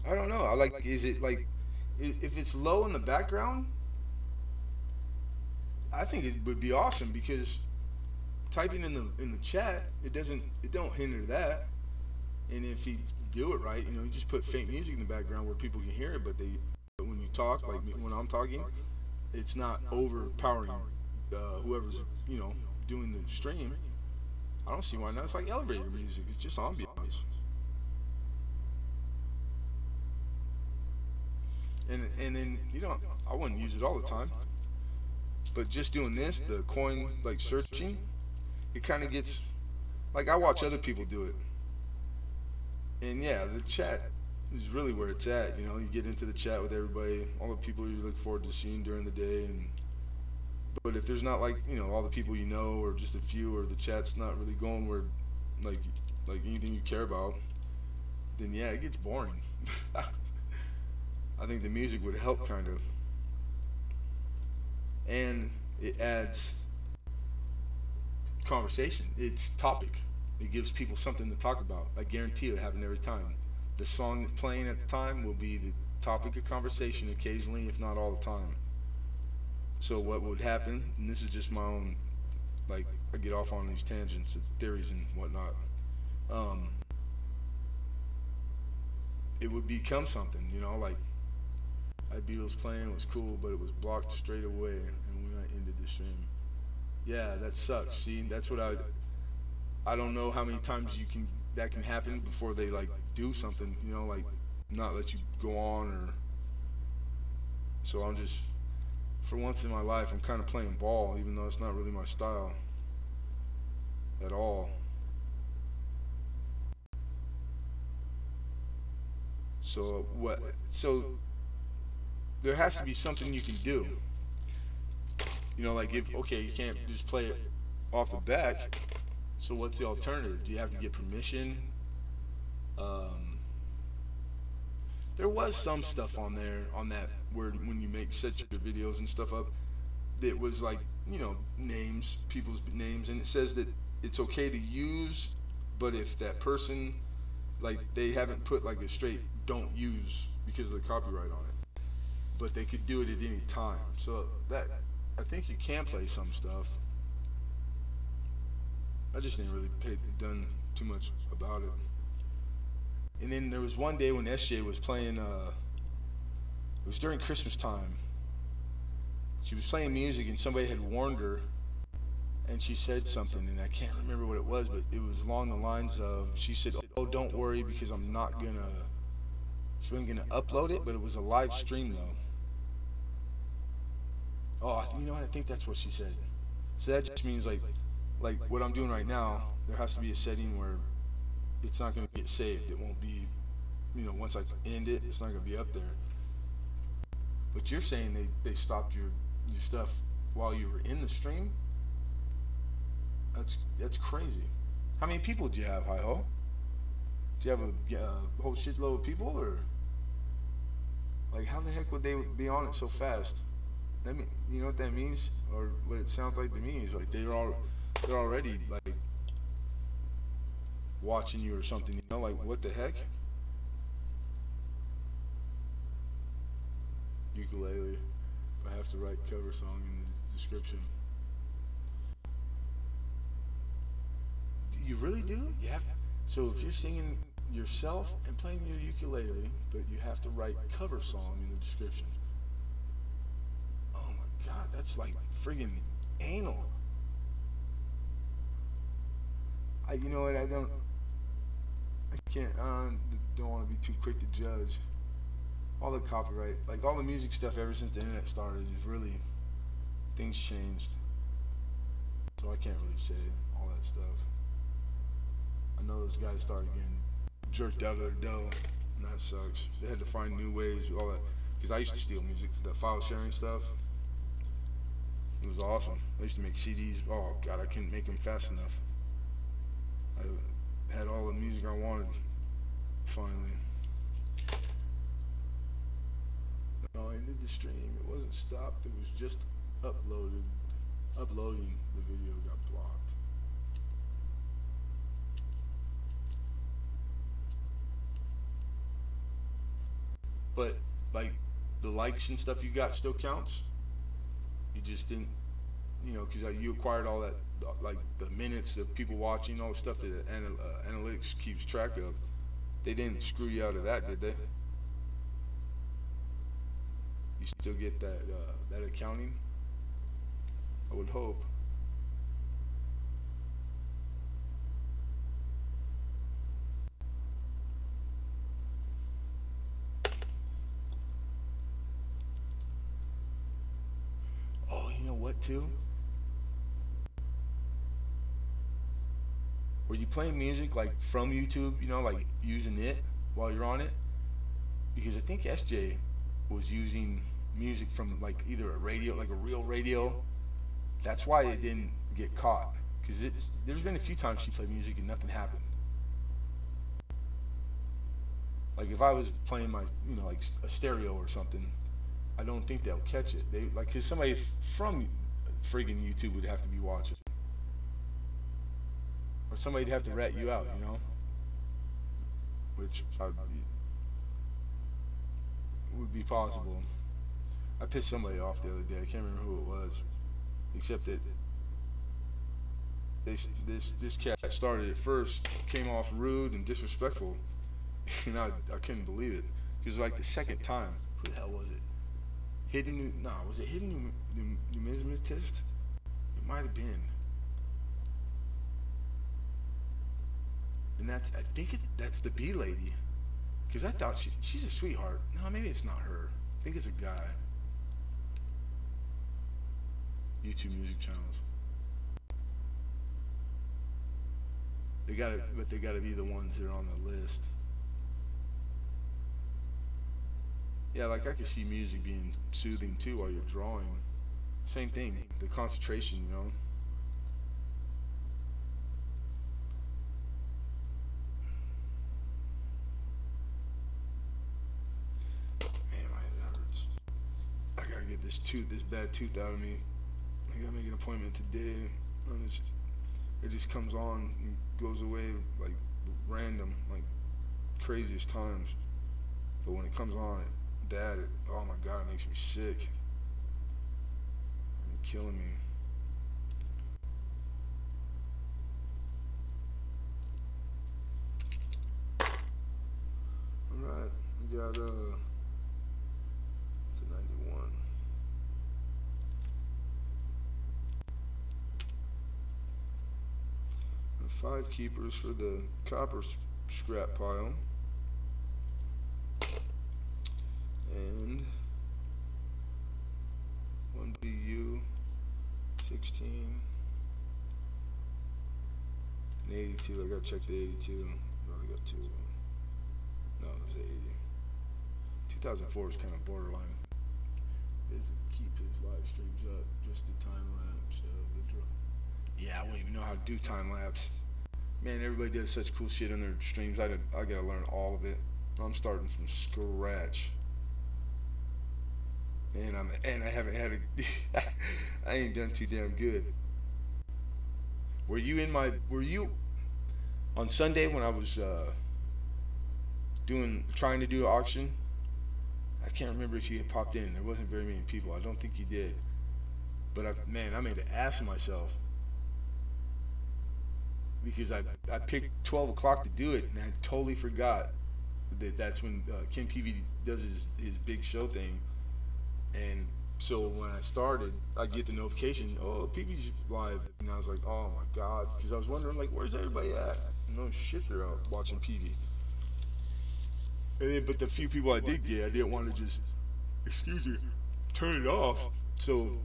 I don't know. I like. Is it like if it's low in the background? I think it would be awesome because typing in the chat it don't hinder that. And if you do it right, you just put faint music in the background where people can hear it, but when you talk, like when I'm talking, it's not overpowering whoever's doing the stream. I don't see why not. It's like elevator music. It's just ambiance. And then I wouldn't use it all the time, but just doing this, the coin like searching, it kind of gets like I watch other people do it, and yeah, the chat is really where it's at. You get into the chat with everybody, all the people you look forward to seeing during the day, but if there's not like all the people or just a few, or the chat's not really going where like anything you care about, then yeah, it gets boring. I think the music would help kind of, and it adds conversation. It's topic. It gives people something to talk about. I guarantee it happen every time. The song playing at the time will be the topic of conversation occasionally, if not all the time. So what would happen, and this is just my own, like I get off on these tangents of theories and whatnot, it would become something, like Beatles playing was cool, but it was blocked straight away, and when I ended the stream, yeah, that sucks. See, that's what I don't know how many times that can happen before they like do something, like not let you go on, or so I'm just, for once in my life, I'm kind of playing ball, even though it's not really my style at all. So there has to be something you can do. Like you can't just play it off the back. So what's the alternative? Do you have to get permission? There was some stuff on that where when you set your videos and stuff up, it was like, names, people's names, and it says that it's okay to use, but if that person, like, they haven't put like a straight don't use because of the copyright on it, but they could do it at any time. So that, I think you can play some stuff. I just didn't really done too much about it. And then there was one day when SJ was playing, it was during Christmas time. She was playing music and somebody had warned her, and she said something, and I can't remember what it was, but it was along the lines of, she said, "Oh, don't worry, because she wasn't gonna upload it, but it was a live stream though." Oh, you know what? I think that's what she said. So that just means like what I'm doing right now, there has to be a setting where it's not going to get saved. It won't be, once I end it, it's not going to be up there. But you're saying they stopped your stuff while you were in the stream? That's crazy. How many people do you have, Hi-Ho? Do you have a whole shitload of people, or like how the heck would they be on it so fast? That mean, you know what that means, or what it sounds like to me is like they're already like watching you or something. Like what the heck? Ukulele. I have to write cover song in the description. You really do? You have. So if you're singing yourself and playing your ukulele, but you have to write cover song in the description. Oh my God, that's like friggin' anal. You know what? I can't. Don't want to be too quick to judge. All the copyright, like all the music stuff, ever since the internet started, is really, I Everything's changed. So I can't really say all that stuff. I know those guys started getting jerked out of their dough, and that sucks. They had to find new ways, all that. Because I used to steal music, the file sharing stuff. It was awesome. I used to make CDs. Oh God, I couldn't make them fast enough. I had all the music I wanted, finally. No, I ended the stream. It wasn't stopped. It was just uploaded. Uploading the video got blocked. But like the likes and stuff you got still counts. You just didn't, you know, because you acquired all that, like the minutes of people watching, all the stuff that analytics keeps track of. They didn't screw you out of that, did they? You still get that that accounting? I would hope. Oh, you know what too? Were you playing music like from YouTube, you know, like using it while you're on it? Because I think SJ was using music from like either a radio, like a real radio. That's why it didn't get caught. Because there's been a few times she played music and nothing happened. Like if I was playing my, you know, like a stereo or something, I don't think they'll catch it. They like, cause somebody from friggin' YouTube would have to be watching, or somebody'd have to rat you out, you know. Which would be possible. I pissed somebody off the other day. I can't remember who it was, except that this cat started it first, came off rude and disrespectful, and I couldn't believe it. Because like the second time, who the hell was it? Was it Hidden Numismatist? It might have been. And I think that's the B lady. Because I thought she's a sweetheart. No, maybe it's not her. I think it's a guy. YouTube music channels. They gotta be the ones that are on the list. Yeah, like I could see music being soothing too while you're drawing. Same thing, the concentration, you know. Man, that hurts. I gotta get this bad tooth out of me. I gotta make an appointment today. It just comes on and goes away like random, like craziest times. But when it comes on, oh my God, it makes me sick. It's killing me. Alright, we got it's a 91. And 5 keepers for the copper scrap pile. And 1 BU, 16, and 82. I gotta check the 82. No, I got 2 of them. No, there's 80. 2004 is kind of borderline. Doesn't keep his live streams up, just the time lapse of the draw. Yeah, I wouldn't even know how to do time lapse. Man, everybody does such cool shit on their streams. I gotta learn all of it. I'm starting from scratch. And I haven't had I ain't done too damn good. Were you on Sunday when I was trying to do an auction? I can't remember if you had popped in. There wasn't very many people. I don't think you did. But I made an ass of myself. Because I picked 12 o'clock to do it, and I totally forgot that's when Ken PV does his big show thing. And so when I started, I get the notification, oh, PV's live. And I was like, oh my God. Because I was wondering, like, where's everybody at? No shit, they're out watching PV. And then, but the few people I did get, I didn't want to just, turn it off. So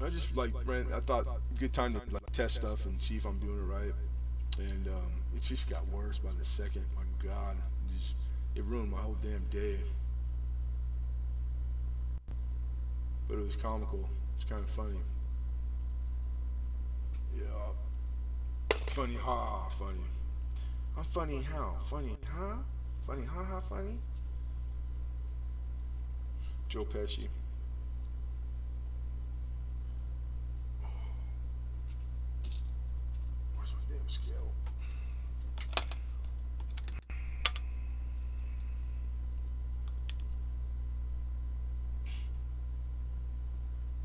I just like I thought good time to like test stuff and see if I'm doing it right. And it just got worse by the second. My God, it ruined my whole damn day. But it was comical. It's kind of funny. Yeah. Funny, ha, funny. I'm funny how? Funny, huh? Funny, ha, ha, funny? Joe Pesci. Where's my damn scale?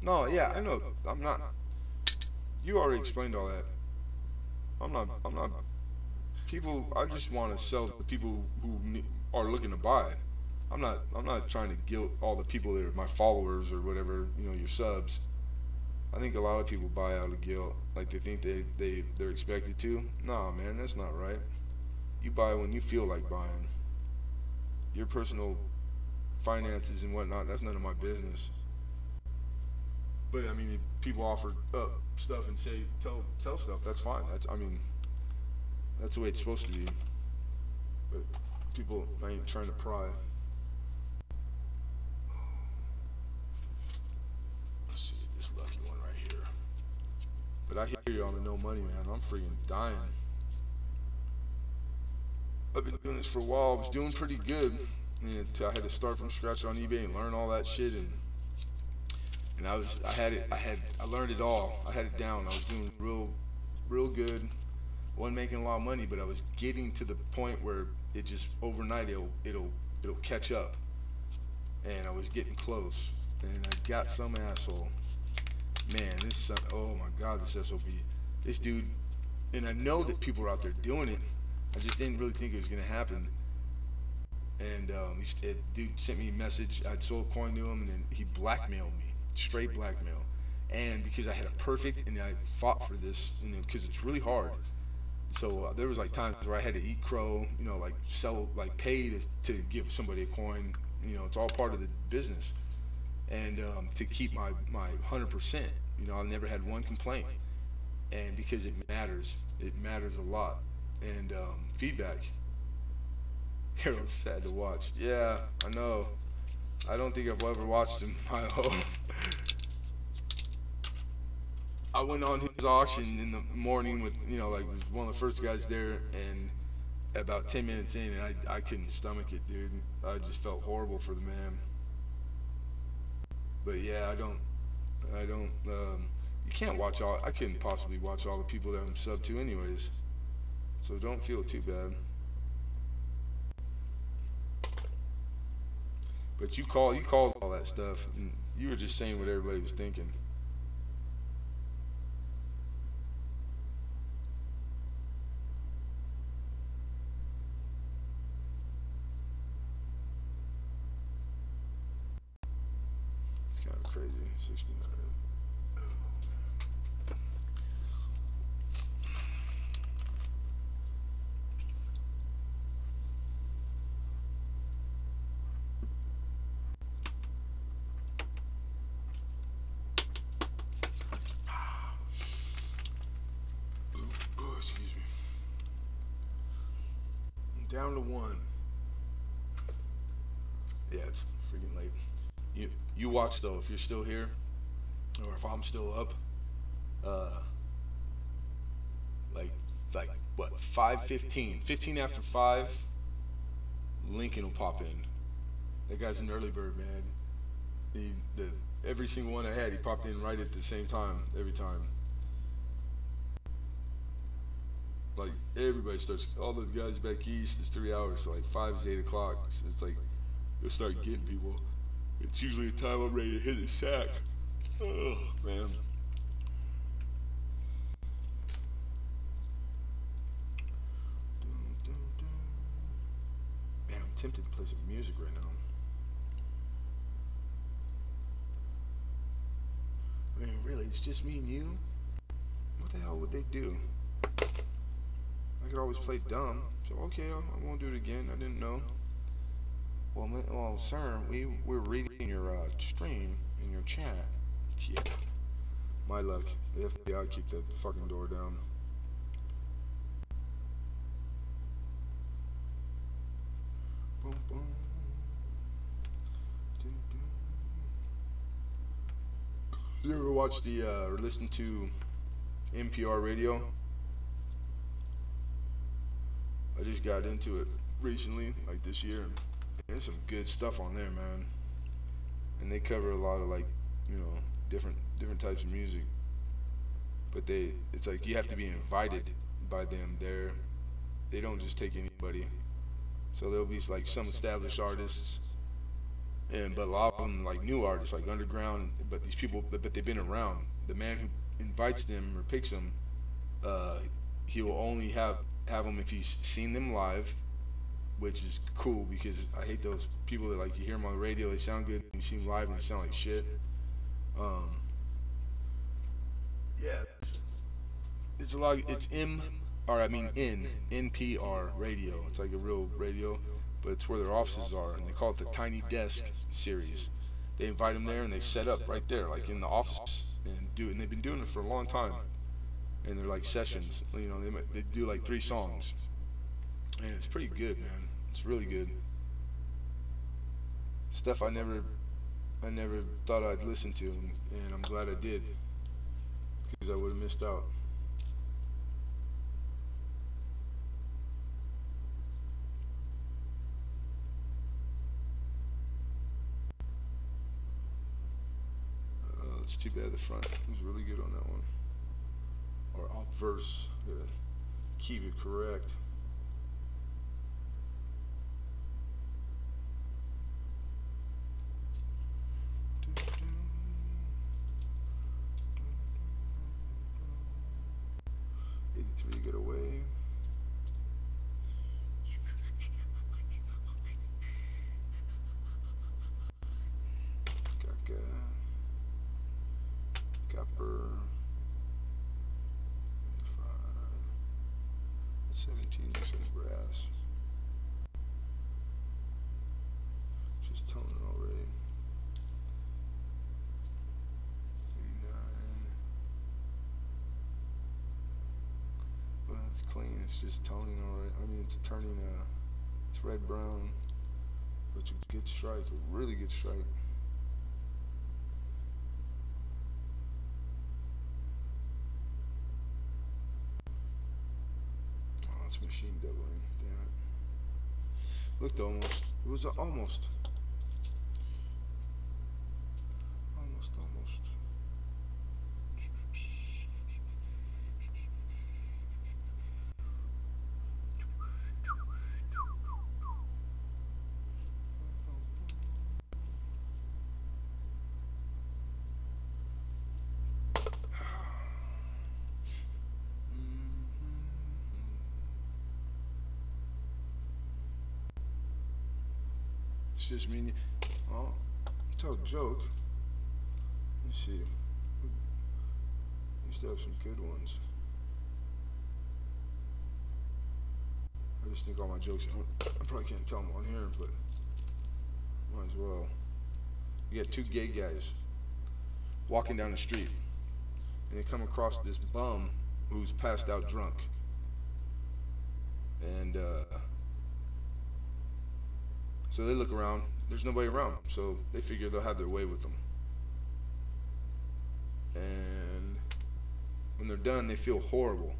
No, yeah, I know. I'm not. You already explained all that. I'm not. People, I just want to sell to people who are looking to buy. I'm not trying to guilt all the people that are my followers or whatever. Your subs. I think a lot of people buy out of guilt, like they think they're expected to. Nah, man, that's not right. You buy when you feel like buying. Your personal finances and whatnot, that's none of my business. But I mean, if people offer up stuff and say tell stuff, that's fine. That's the way it's supposed to be. But people ain't trying to pry. Let's see this lucky one right here. But I hear you on the no money, man. I'm freaking dying. I've been doing this for a while. I was doing pretty good. And I had to start from scratch on eBay and learn all that shit, and I learned it all. I had it down. I was doing real good. Wasn't making a lot of money, but I was getting to the point where it just overnight it'll catch up, and I was getting close. And I got some asshole. Man, oh my God, this SOB, this dude, and I know that people are out there doing it. I just didn't really think it was gonna happen. And dude sent me a message. I'd sold a coin to him, and then he blackmailed me, straight blackmail. And because I had a perfect, and I fought for this, because it's really hard. So there was like times where I had to eat crow, like sell, like pay to give somebody a coin. It's all part of the business. And to keep my 100%, I never had one complaint. And because it matters a lot. And feedback. Harold's sad to watch. Yeah, I know. I don't think I've ever watched him my whole. I went on his auction in the morning with, like was one of the first guys there, and about 10 minutes in, and I couldn't stomach it, dude. I just felt horrible for the man. But yeah, I don't. You can't watch all. I couldn't possibly watch all the people that I'm sub to, anyways. So don't feel too bad. But you called all that stuff, and you were just saying what everybody was thinking. It's kind of crazy. 69. Excuse me. I'm down to one. Yeah, it's freaking late. You watch though, if you're still here, or if I'm still up. Like what? 5:15. 15 after 5. Lincoln will pop in. That guy's an early bird, man. Every single one I had, he popped in right at the same time every time. Like everybody starts, all the guys back east, it's 3 hours, so like 5 is 8 o'clock. So it's like you'll start getting people. It's usually the time I'm ready to hit the sack. Oh man. Man, I'm tempted to play some music right now. I mean, really, it's just me and you? What the hell would they do? I could always play dumb. So, okay, I won't do it again. I didn't know. Well, sir, we're reading your stream in your chat. Yeah. My luck. The FBI kicked that fucking door down. Boom, boom. You ever watch or listen to NPR radio? I just got into it recently, like this year, and there's some good stuff on there, man. And they cover a lot of, like, you know, different types of music. But it's like you have to be invited by them there. They don't just take anybody. So there'll be like some established artists, but a lot of them like new artists, like underground. But these people, but they've been around. The man who invites them or picks them, he will only have them if he's seen them live, which is cool because I hate those people that like you hear them on the radio, they sound good, and you see them live and they sound like shit. Yeah, it's a lot. It's NPR radio. It's like a real radio, but it's where their offices are, and they call it the Tiny Desk series. They invite them there, and they set up right there, like in the office, and they've been doing it for a long time. And they're like sessions, you know. They do like 3 songs, and it's pretty good, man. It's really good stuff. I never thought I'd listen to, and I'm glad I did, because I would have missed out. It's too bad the front was really good on that one. Or obverse. Gotta keep it correct. Get away. Copper. 17 brass. Just toning already. 89. Well, it's clean. It's just toning already. I mean, it's turning. It's red brown. But a good strike. A really good strike. Machine doubling, damn it. Looked almost. It was almost. It's just me. Oh, tell a joke. Let's see. We used to have some good ones. I just think all my jokes. I probably can't tell them on here, but might as well. You got 2 gay guys walking down the street, and they come across this bum who's passed out drunk, and so they look around. There's nobody around, so they figure they'll have their way with them. And when they're done, they feel horrible,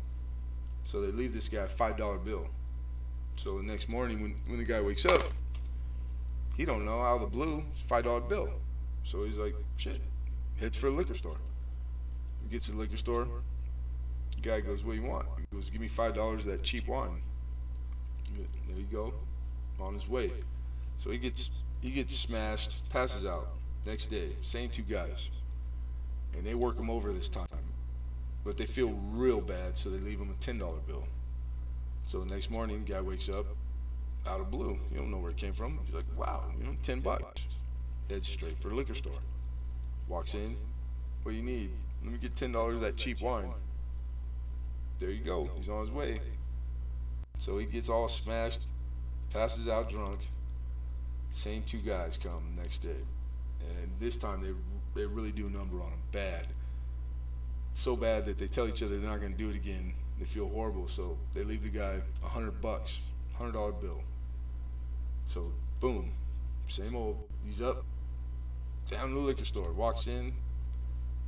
so they leave this guy a $5 bill. So the next morning, when the guy wakes up, he don't know, out of the blue, it's a $5 bill. So he's like, shit, heads for a liquor store. He gets to the liquor store. The guy goes, what do you want? He goes, give me $5 of that cheap wine. There you go, on his way. So he gets smashed, passes out. Next day, same 2 guys, and they work him over this time, but they feel real bad, so they leave him a $10 bill. So the next morning, guy wakes up out of blue. You don't know where it came from. He's like, wow, you know, $10. Heads straight for the liquor store. Walks in. What do you need? Let me get $10 of that cheap wine. There you go. He's on his way. So he gets all smashed, passes out drunk. Same 2 guys come next day, and this time they really do a number on him bad. so bad that they tell each other they're not going to do it again. They feel horrible, so they leave the guy $100, $100 bill. So boom, same old. He's up, down to the liquor store, walks in.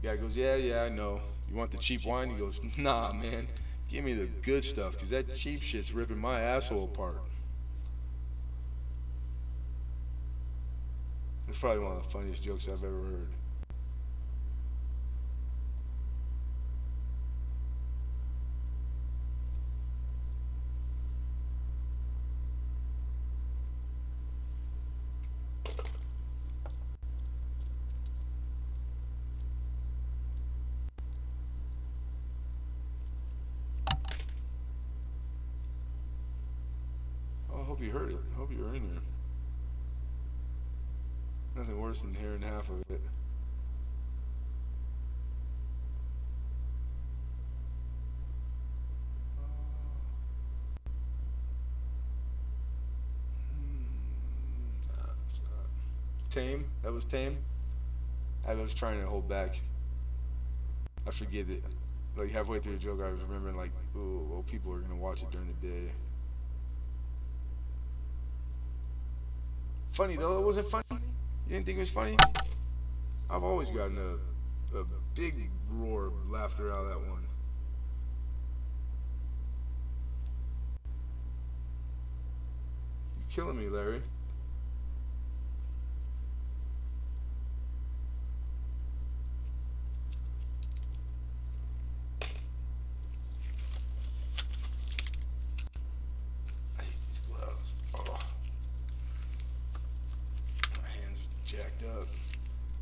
Guy goes, yeah, I know. You want the cheap wine? He goes, nah, man, give me the good stuff, because that cheap shit's ripping my asshole apart. It's probably one of the funniest jokes I've ever heard. I hope you heard it. I hope you were in here. Nothing worse than hearing half of it. It's not. Tame? That was Tame? I was trying to hold back. I forget it. Like halfway through the joke, I was remembering like, oh, well, people are gonna watch it during the day. Funny though, it wasn't funny. You didn't think it was funny? I've always gotten a big roar of laughter out of that one. You're killing me, Larry. I hate these gloves. Oh. My hands are jacked up.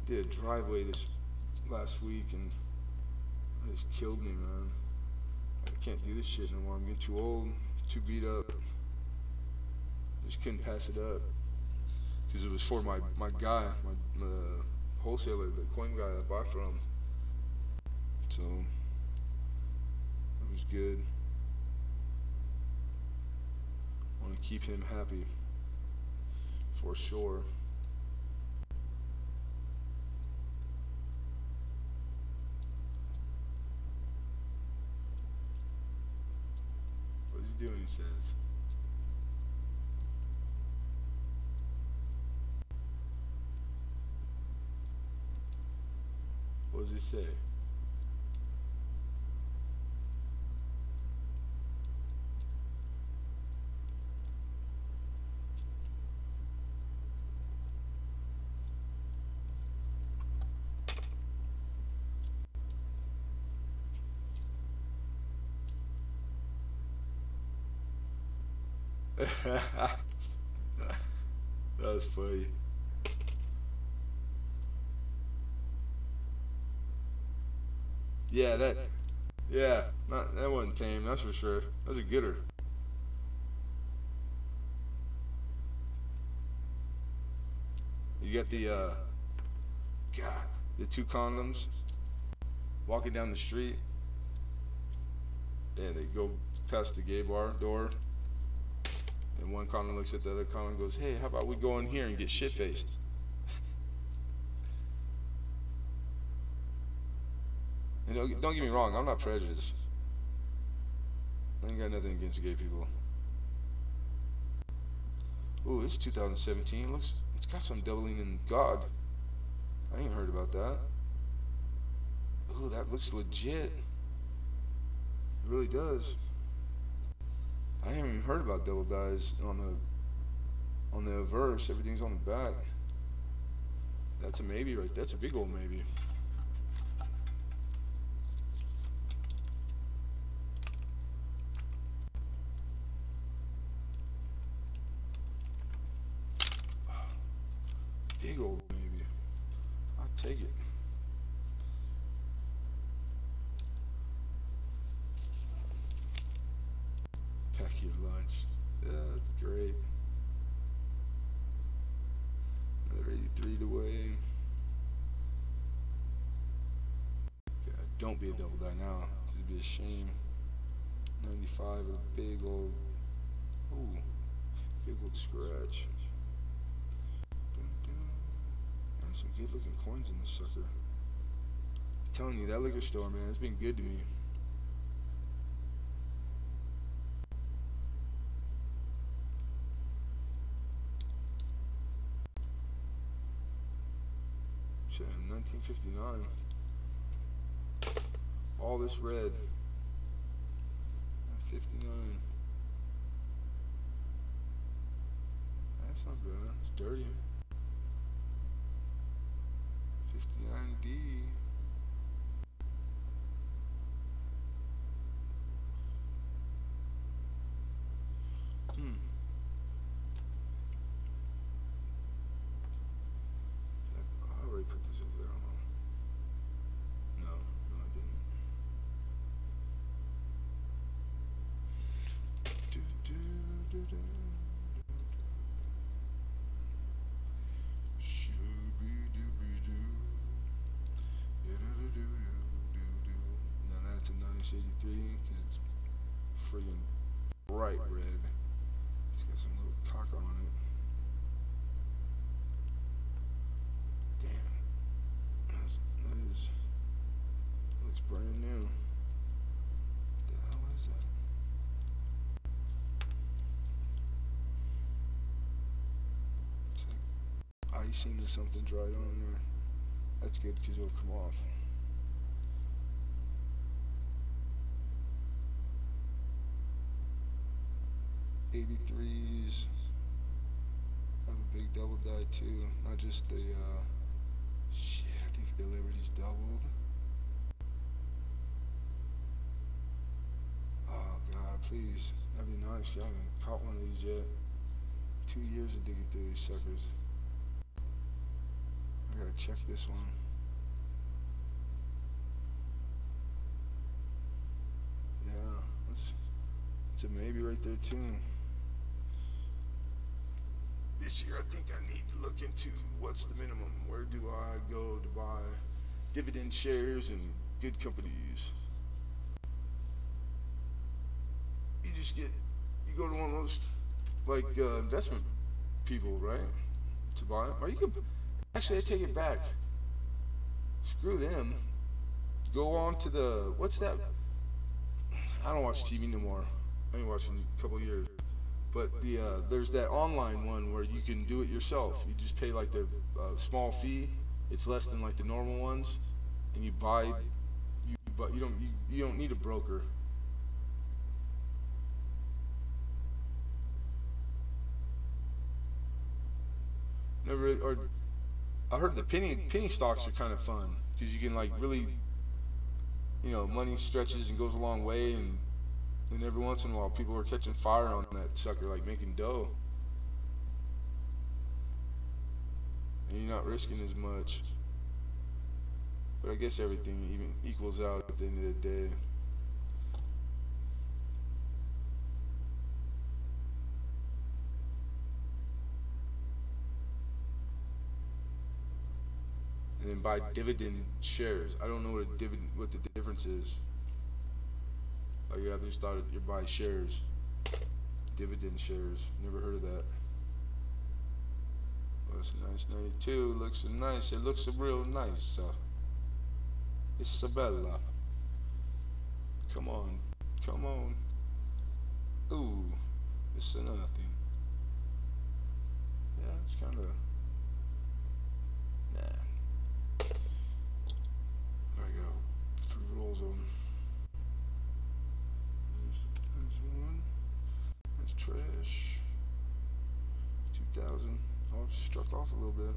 Did a driveway this last week and it just killed me, man. I can't do this shit no more. I'm getting too old, too beat up. I just couldn't pass it up because it was for my guy, my wholesaler, the coin guy I buy from. So it was good. I want to keep him happy for sure. What's he doing, he says? What does he say? That was funny. Yeah, that wasn't Tame, that's for sure. That was a gooder. You got the the two condoms walking down the street, and they go past the gay bar door. And one condom looks at the other condom and goes, hey, how about we go in here and get shit-faced? And don't get me wrong, I'm not prejudiced. I ain't got nothing against gay people. Ooh, it's 2017. It's got some doubling in God. I ain't heard about that. Ooh, that looks legit. It really does. I haven't even heard about double dyes on the verse. Everything's on the back. That's a maybe, right? That's a big old maybe. Big old maybe. I'll take it. Pack your lunch. Yeah, that's great. Another 83 to weigh. God, don't be a double die now. This would be a shame. 95 with a big old, ooh, big old scratch. Some good looking coins in this sucker. telling you, that liquor store, man, it's been good to me. Shit, 1959. All this red. 59. That's not bad. It's dirty. 59D. I already put this over there. No, I didn't. Now that's a nice 83 because it's friggin' bright red. It's got some little cock on it. Damn, that looks brand new. What the hell is that? It's like icing or something dried on there. That's good because it'll come off. '83s have a big double die too, not just the shit. I think the Liberty's doubled. Oh God, please, that'd be nice. I haven't caught one of these yet. 2 years of digging through these suckers. I gotta check this one. Yeah, it's a maybe right there too. This year I think I need to look into what's the minimum. Where do I go to buy dividend shares and good companies? You go to one of those like investment people, right? To buy them. Or you could, actually I take it back. Screw them. Go on to the, what's that? I don't watch TV no more. I ain't watching in a couple years. But there's that online one where you can do it yourself. You just pay like the small fee. It's less than like the normal ones, and you buy. You don't need a broker. Never really, or I heard the penny stocks are kind of fun because you can like really, money stretches and goes a long way and. And every once in a while, people are catching fire on that sucker, like making dough. And you're not risking as much. But I guess everything even equals out at the end of the day. And then buy dividend shares. I don't know what the difference is. Like I just thought you buy shares, dividend shares. Never heard of that. Well, it's a nice 92. Looks nice. It looks real nice. Isabella. Come on, come on. Ooh, it's nothing. Yeah, it's kind of. Nah. There we go. 3 rolls of them. Trash. 2000. Oh, struck off a little bit.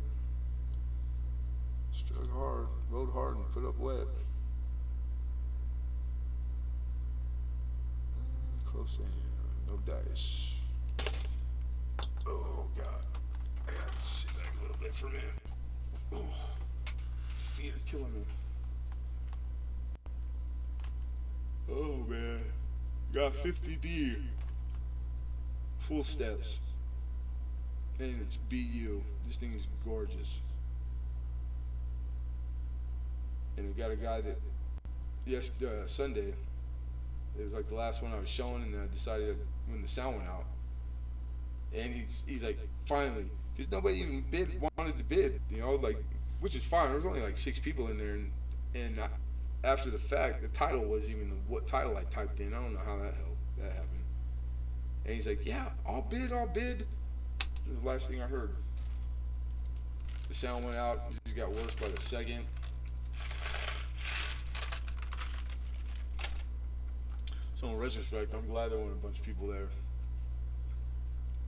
Struck hard, rode hard, and put up wet. Close in. No dice. Oh God. I gotta sit back a little bit for a minute. Oh, feet are killing me. Oh man. Got 50D. Full steps, and it's BU. This thing is gorgeous. And we got a guy that Sunday, it was like the last one I was showing, and then I decided when the sound went out, and he's like, finally, because nobody even wanted to bid, like, which is fine. There was only like 6 people in there, and after the fact, the title was even what title I typed in. I don't know how that happened. And he's like, yeah, I'll bid, I'll bid. This was the last thing I heard. The sound went out. It just got worse by the second. So in retrospect, I'm glad there weren't a bunch of people there.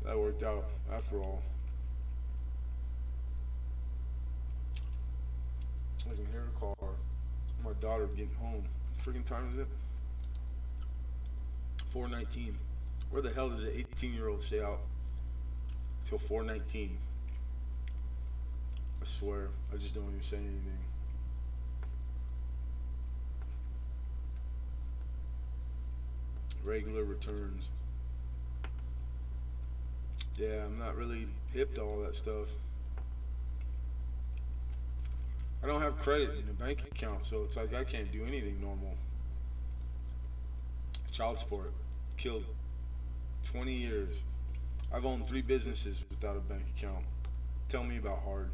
That worked out after all. I can hear the car. My daughter getting home. What freaking time is it? 4:19. Where the hell does an 18-year-old stay out till 4:19? I swear, I just don't even say anything. Regular returns. Yeah, I'm not really hip to all that stuff. I don't have credit in the bank account, so it's like I can't do anything normal. Child support. Killed 20 years. I've owned 3 businesses without a bank account. Tell me about hard.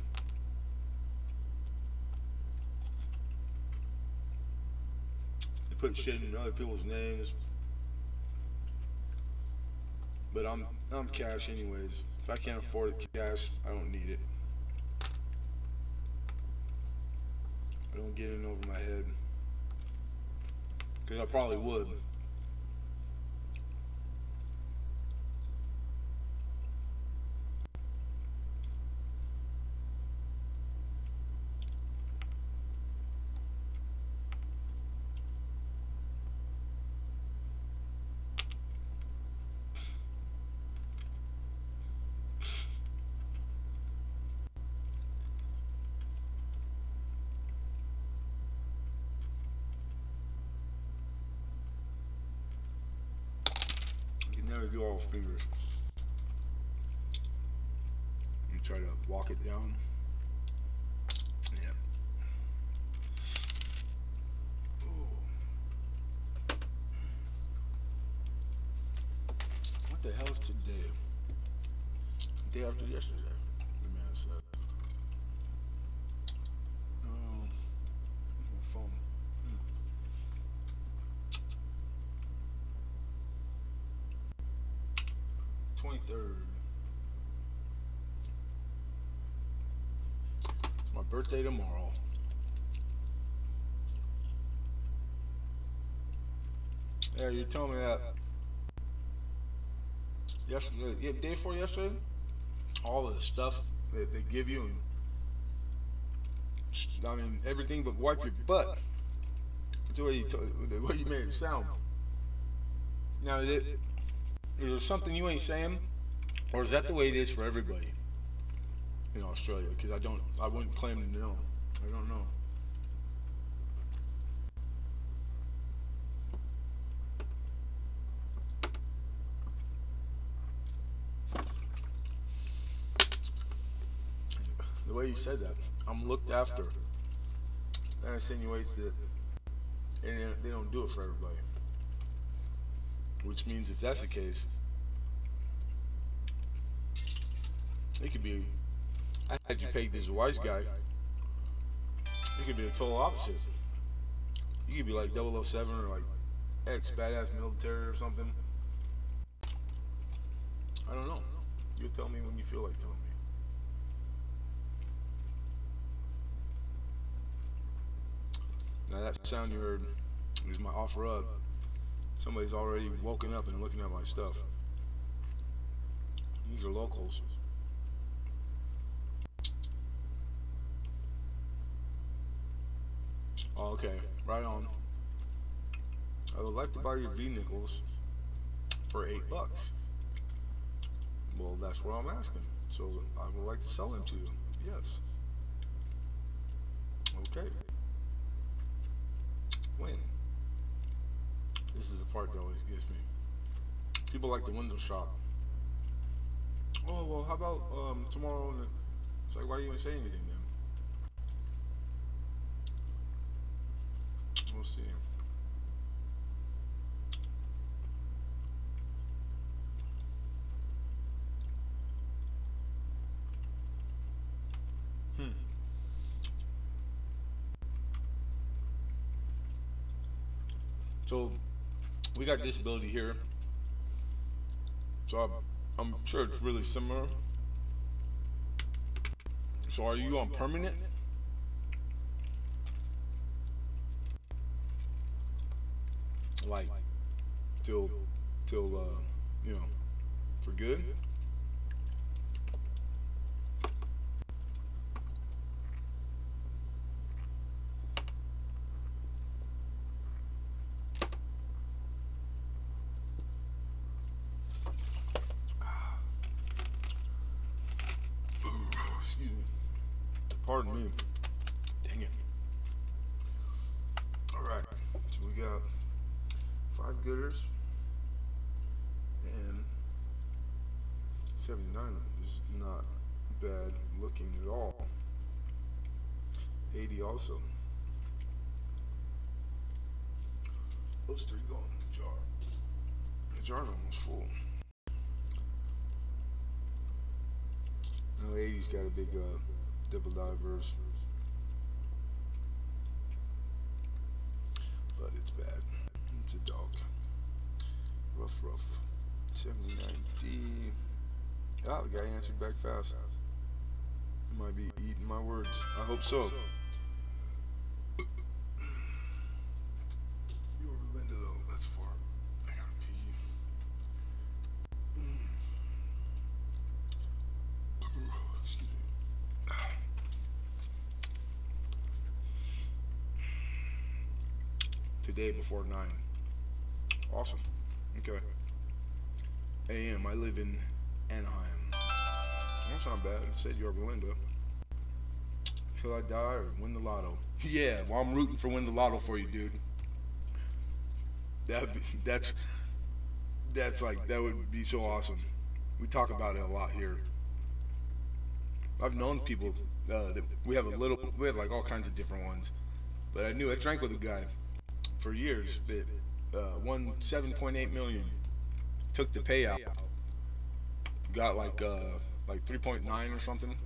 They put shit in other people's names. But I'm cash anyways. If I can't afford it cash, I don't need it. I don't get in over my head. Because I probably would. Never do all fingers. You try to walk it down. Yeah. Ooh. What the hell is today? Day after yesterday, the man said. My phone. 23rd. It's my birthday tomorrow. Yeah, you told me that yesterday, yeah, day before yesterday. All of the stuff that they give you, and I mean everything but wipe your butt. That's the way you made it sound. Now, is there something you ain't saying, or is that the way it is for everybody in Australia? Because I wouldn't claim to know. I don't know. The way you said that, I'm looked after. That insinuates that they don't do it for everybody. Which means if that's the case, it could be, I had you pegged as a wise guy. It could be the total opposite. You could be like 007 or like ex-badass military or something. I don't know. You'll tell me when you feel like telling me. Now that sound you heard is my offer up. Somebody's already woken up and looking at my stuff. These are locals. Oh, okay, right on. I would like to buy your V-nickels for $8. Well, that's what I'm asking. So I would like to sell them to you. Yes. Okay. When? This is the part that always gets me. People like the window shop. Oh, well, how about tomorrow? It's like, why do you even say anything then? We'll see. So we got disability here. So I'm sure it's really similar. So are you on permanent? Like till you know, for good? Excuse me. Pardon me. Dang it. Alright. So we got 5 gooders and 79 is not bad looking at all. 80 also. Those 3 go in the jar. The jar's almost full. Now 80's got a big double diverse. But it's bad. It's a dog. Rough. 79D. Ah, the guy answered back fast. Might be eating my words. I hope so. You're Belinda though. That's far. I gotta pee. Excuse me. Today before 9. Awesome. Okay. AM. I live in Anaheim. That's not bad. It said you're Belinda. Till I die or win the lotto. Yeah, well I'm rooting for win the lotto for you, dude. That's like, that would be so awesome. We talk about it a lot here. I've known people that we have like all kinds of different ones. But I drank with a guy for years that won 7.8 million. Took the payout. Got like 3.9 or something.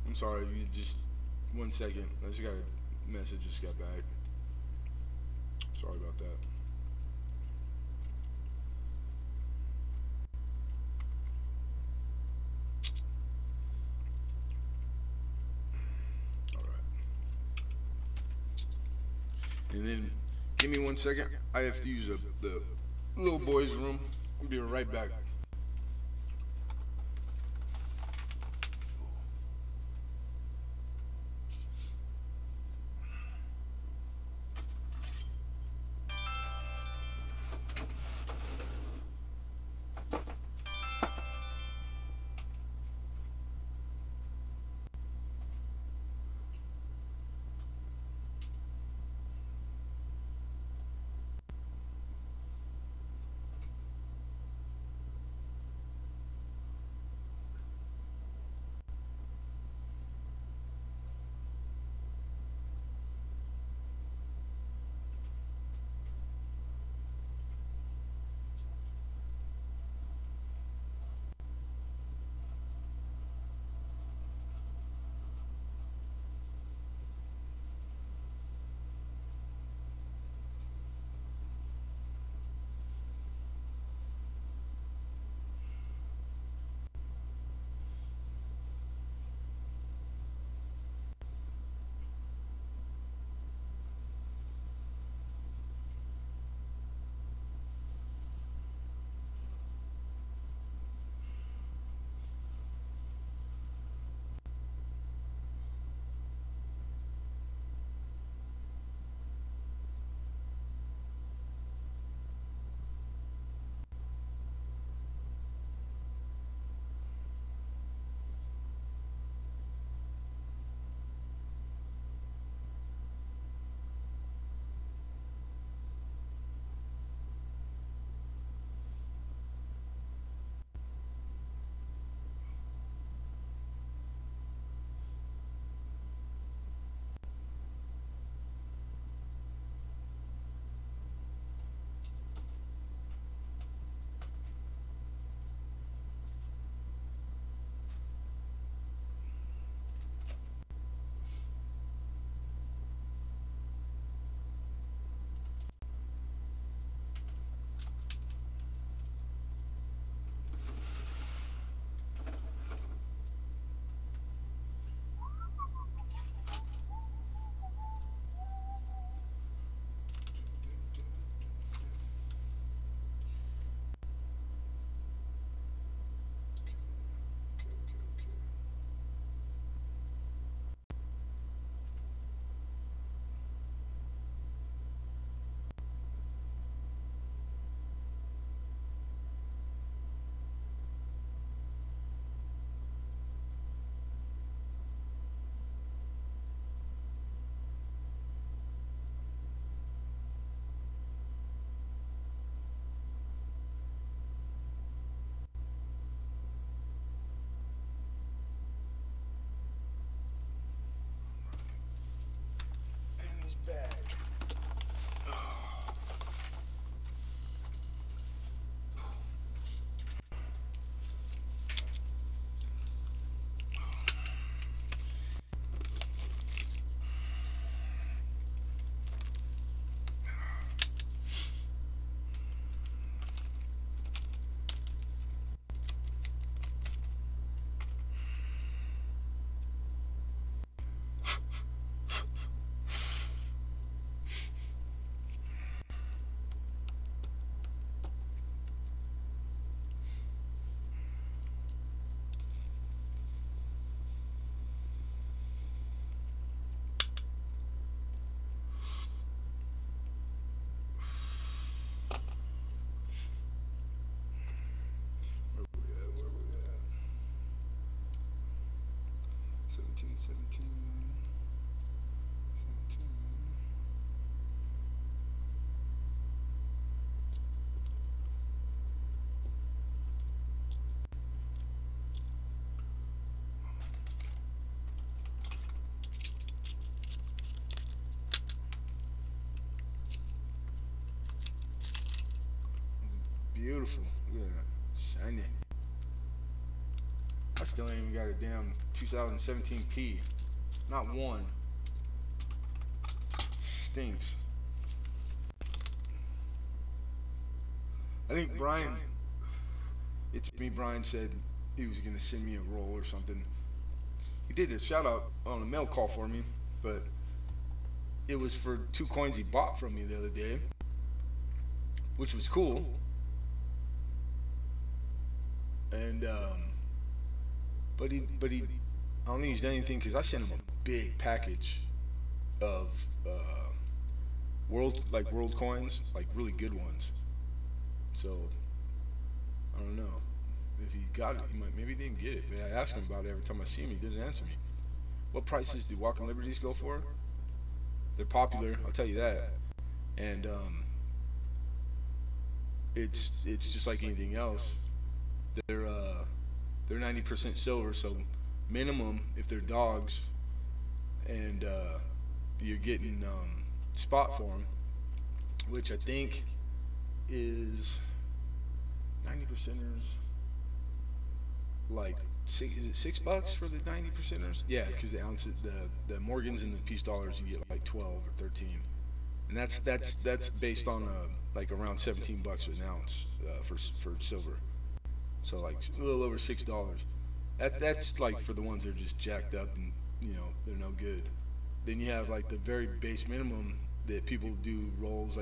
I'm sorry, you just 1 second. I just got a message just got back. Sorry about that. Alright. And then give me 1 second. I have to use the little boy's room. I'll be right back. 17, 17, 17. Beautiful. Look at that. Shiny. I still ain't even got a damn 2017 P. Not one. Stinks. I think Brian, it's me, Brian said he was going to send me a roll or something. He did a shout out on a mail call for me, but it was for 2 coins he bought from me the other day, which was cool. And but he I don't think he's done anything because I sent him a big package of world coins, like really good ones. So I don't know if he got it. Maybe he didn't get it. But I ask him about it every time I see him. He doesn't answer me. What prices do Walking Liberties go for? They're popular, I'll tell you that. And it's just like anything else. They're 90% silver, so minimum if they're dogs, and you're getting spot for them, which I think is 90%ers. Like is it $6 for the 90%ers? Yeah, because the ounces, the Morgans and the piece dollars, you get like 12 or 13, and that's based on like around $17 an ounce for silver. So like a little over $6. That's like for the ones that are just jacked up and they're no good. Then you have like the very base minimum that people do rolls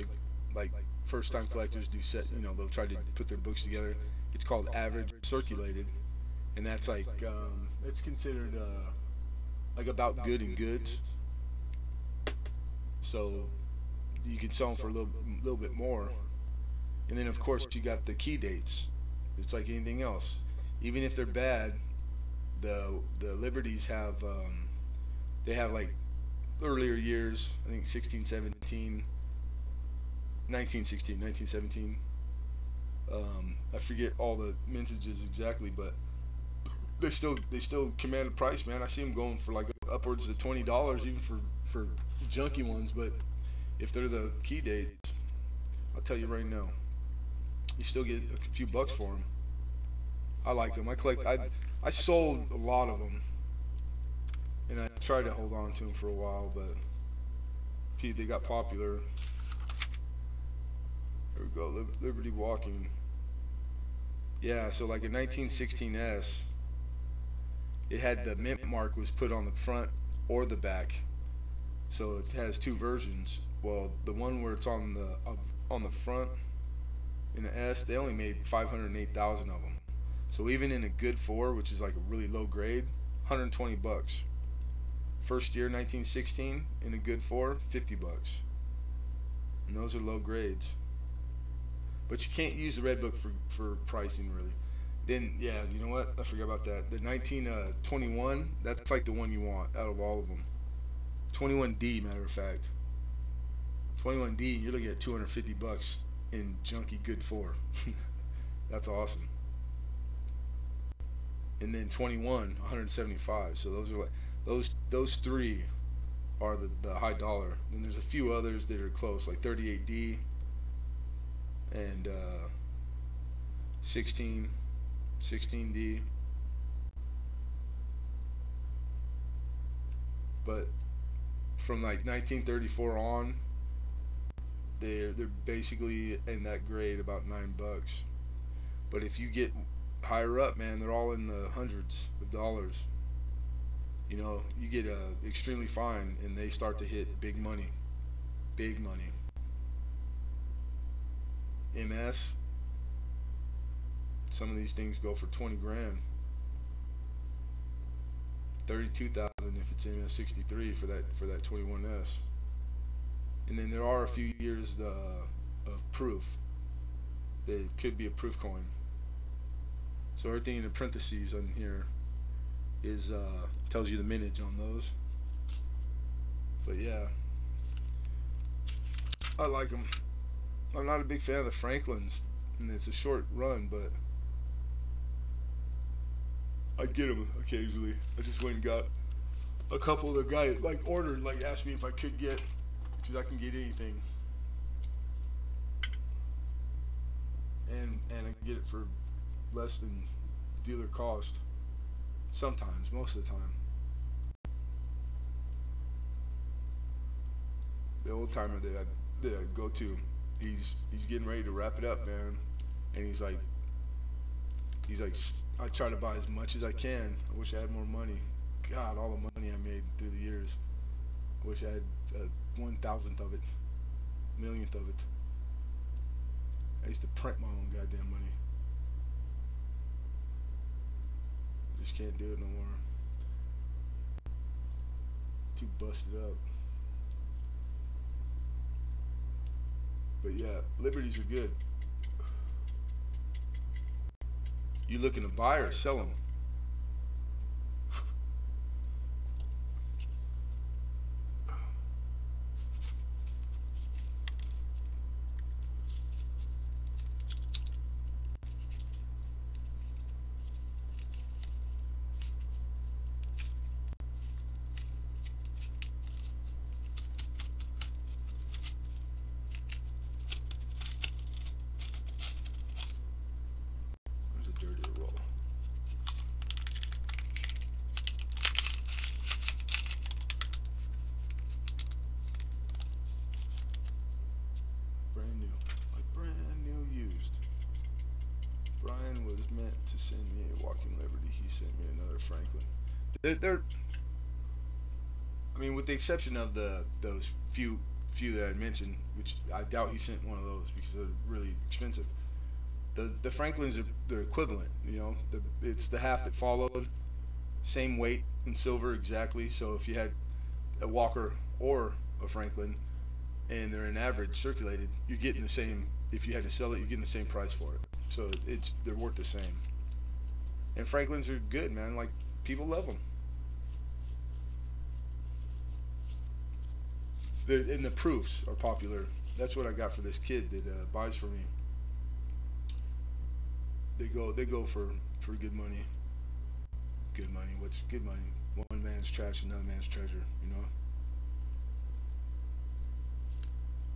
like first time collectors do set. They'll try to put their books together. It's called average circulated, and that's like it's considered like about good and goods. So you can sell them for a little bit more. And then of course you got the key dates. It's like anything else. Even if they're bad, the Liberties have they have like earlier years. I think 16, 17, 1916, 1917. I forget all the mintages exactly, but they still command a price, man. I see them going for like upwards of $20 even for junky ones. But if they're the key dates, I'll tell you right now, you still get a few bucks for them. I like them. I sold a lot of them, and I tried to hold on to them for a while, but they got popular. There we go, Liberty Walking. Yeah, so like a 1916S, it had the mint mark was put on the front or the back, so it has 2 versions. Well, the one where it's on the front in the S, they only made 508,000 of them. So even in a good 4, which is like a really low grade, $120. First year 1916 in a good 4, $50. And those are low grades. But you can't use the red book for pricing really. Then yeah, you know what? I forgot about that. The 1921, that's like the one you want out of all of them. 21D, matter of fact. 21D, you're looking at $250 in junky good 4. That's awesome. And then 21, 175. So those are like those 3 are the high dollar. Then there's a few others that are close, like 38D and 16D. But from like 1934 on, they're basically in that grade about $9. But if you get higher up, man, they're all in the hundreds of dollars. You get extremely fine, and they start to hit big money. MS, some of these things go for 20 grand, 32,000 if it's MS 63 for that 21S. And then there are a few years of proof. That could be a proof coin. So everything in the parentheses on here is tells you the mintage on those. But yeah, I like them. I'm not a big fan of the Franklins, and it's a short run, but I get them occasionally. I just went and got a couple of the guy like ordered, like asked me if I could get, because I can get anything, and I can get it for less than dealer cost. Sometimes, most of the time. The old timer that I go to, he's getting ready to wrap it up, man, and he's like, I try to buy as much as I can. I wish I had more money. God, all the money I made through the years. I wish I had a 1,000th of it, millionth of it. I used to print my own goddamn money. Just can't do it no more. Too busted up. But yeah, Liberties are good. You looking to buy or sell them? There's a dirtier roll. Brand new, like brand new used. Brian was meant to send me a Walking Liberty. He sent me another Franklin. They're I mean, with the exception of those few that I mentioned, which I doubt he sent one of those because they're really expensive. The Franklins they're equivalent, you know. It's the half that followed, same weight in silver exactly. So if you had a Walker or a Franklin, and they're an average circulated, you're getting the same. If you had to sell it, you're getting the same price for it. So they're worth the same. And Franklins are good, man. Like, people love them. And the proofs are popular. That's what I got for this kid that buys for me. They go for good money. Good money. What's good money? One man's trash, another man's treasure. You know.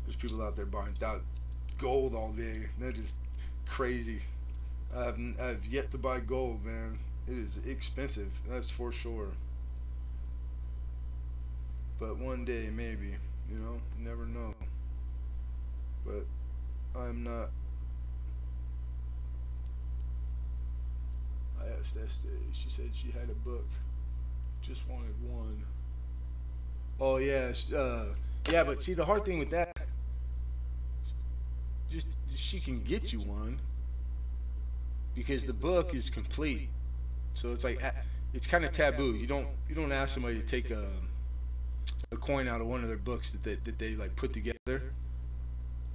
There's people out there buying out gold all day. They're just crazy. I've yet to buy gold, man. It is expensive. That's for sure. But one day, maybe. You know, you never know. But I'm not. I asked Esther. She said she had a book. Just wanted one. Oh yeah, yeah. But see, the hard thing with that, just she can get you one because the book is complete. So it's like it's kind of taboo. You don't ask somebody to take a coin out of one of their books that they like put together.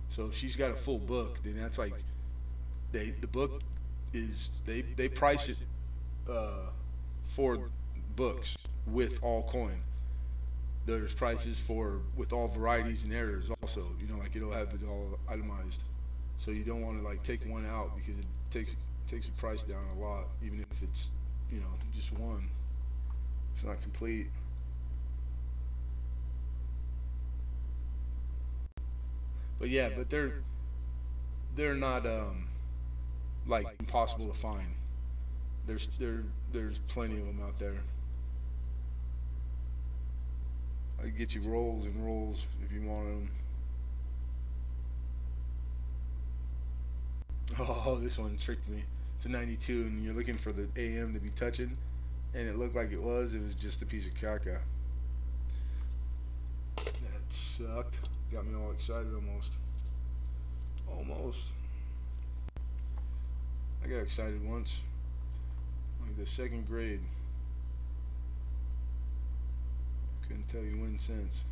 So if she's got a full book, then that's like the book is they price it for books with all coin. There's prices for with all varieties and errors also. You know, like it'll have it all itemized. So you don't want to like take one out because it takes the price down a lot, even if it's, you know, just one. It's not complete. But yeah, but they're not like impossible to find. There's plenty of them out there. I can get you rolls and rolls if you want them. Oh, this one tricked me. It's a 92, and you're looking for the AM to be touching, and it looked like it was just a piece of caca. That sucked. Got me all excited almost. Almost. I got excited once. Like the second grade. Couldn't tell you when since.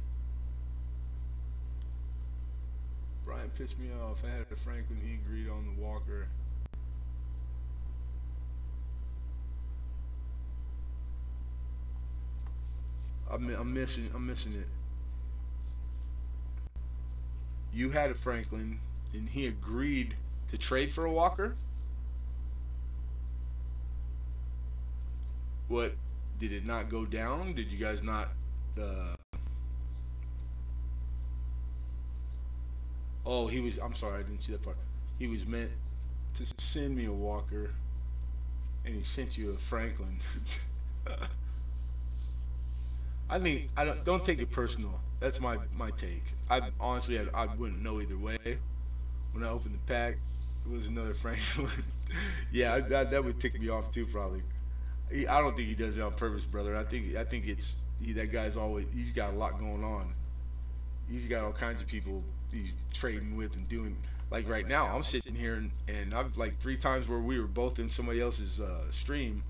Brian pissed me off. I had a Franklin, he agreed on the Walker. I'm missing it. You had a Franklin, and he agreed to trade for a Walker. What, did it not go down? Did you guys not? Uh, oh, he was. I'm sorry, I didn't see that part. He was meant to send me a Walker, and he sent you a Franklin. I think don't take it personal. That's my take. I honestly I wouldn't know either way. When I opened the pack, it was another Franklin. Yeah, that would tick me off too probably. I don't think he does it on purpose, brother. I think that guy's he's got a lot going on. He's got all kinds of people he's trading with and doing. Like right now, I'm sitting here and I've like 3 times where we were both in somebody else's stream.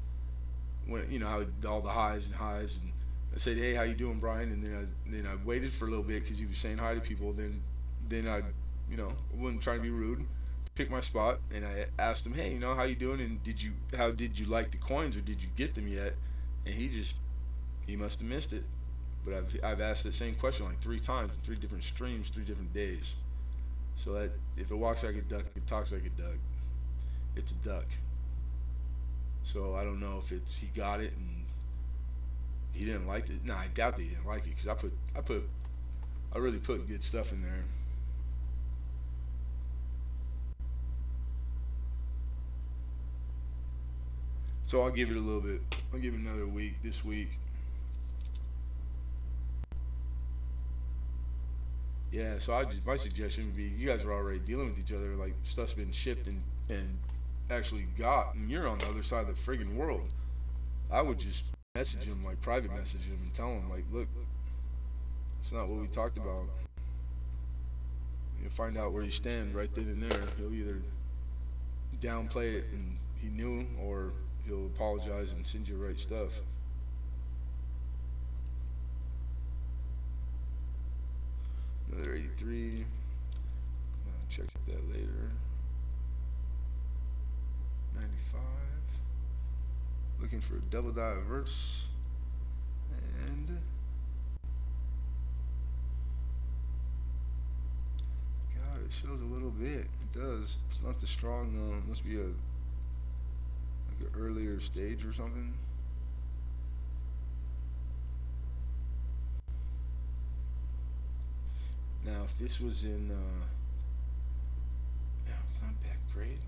When how all the highs and I said, hey, how you doing, Brian? And then I waited for a little bit because he was saying hi to people. Then I wasn't trying to be rude. Picked my spot and I asked him, hey, how you doing? And how did you like the coins or did you get them yet? And he must have missed it. But I've asked the same question like 3 times in 3 different streams, 3 different days. So that if it walks like a duck, it talks like a duck. It's a duck. So I don't know if he got it and he didn't like it. No, I doubt that he didn't like it because I really put good stuff in there. So I'll give it a little bit. I'll give it another week this week. Yeah, so my suggestion would be you guys are already dealing with each other, like stuff's been shipped and actually got, and you're on the other side of the friggin' world. I would just message him, like private message him and tell him, like, look, it's not what we talked about. You'll find out where you stand right then and there. He'll either downplay it and he knew, or he'll apologize and send you the right stuff. Another 83. I'll check that later. 95. Looking for a double diverse. And God, it shows a little bit. It does. It's not the strong though. It must be like an earlier stage or something. Now, if this was in, yeah, it's not bad grade.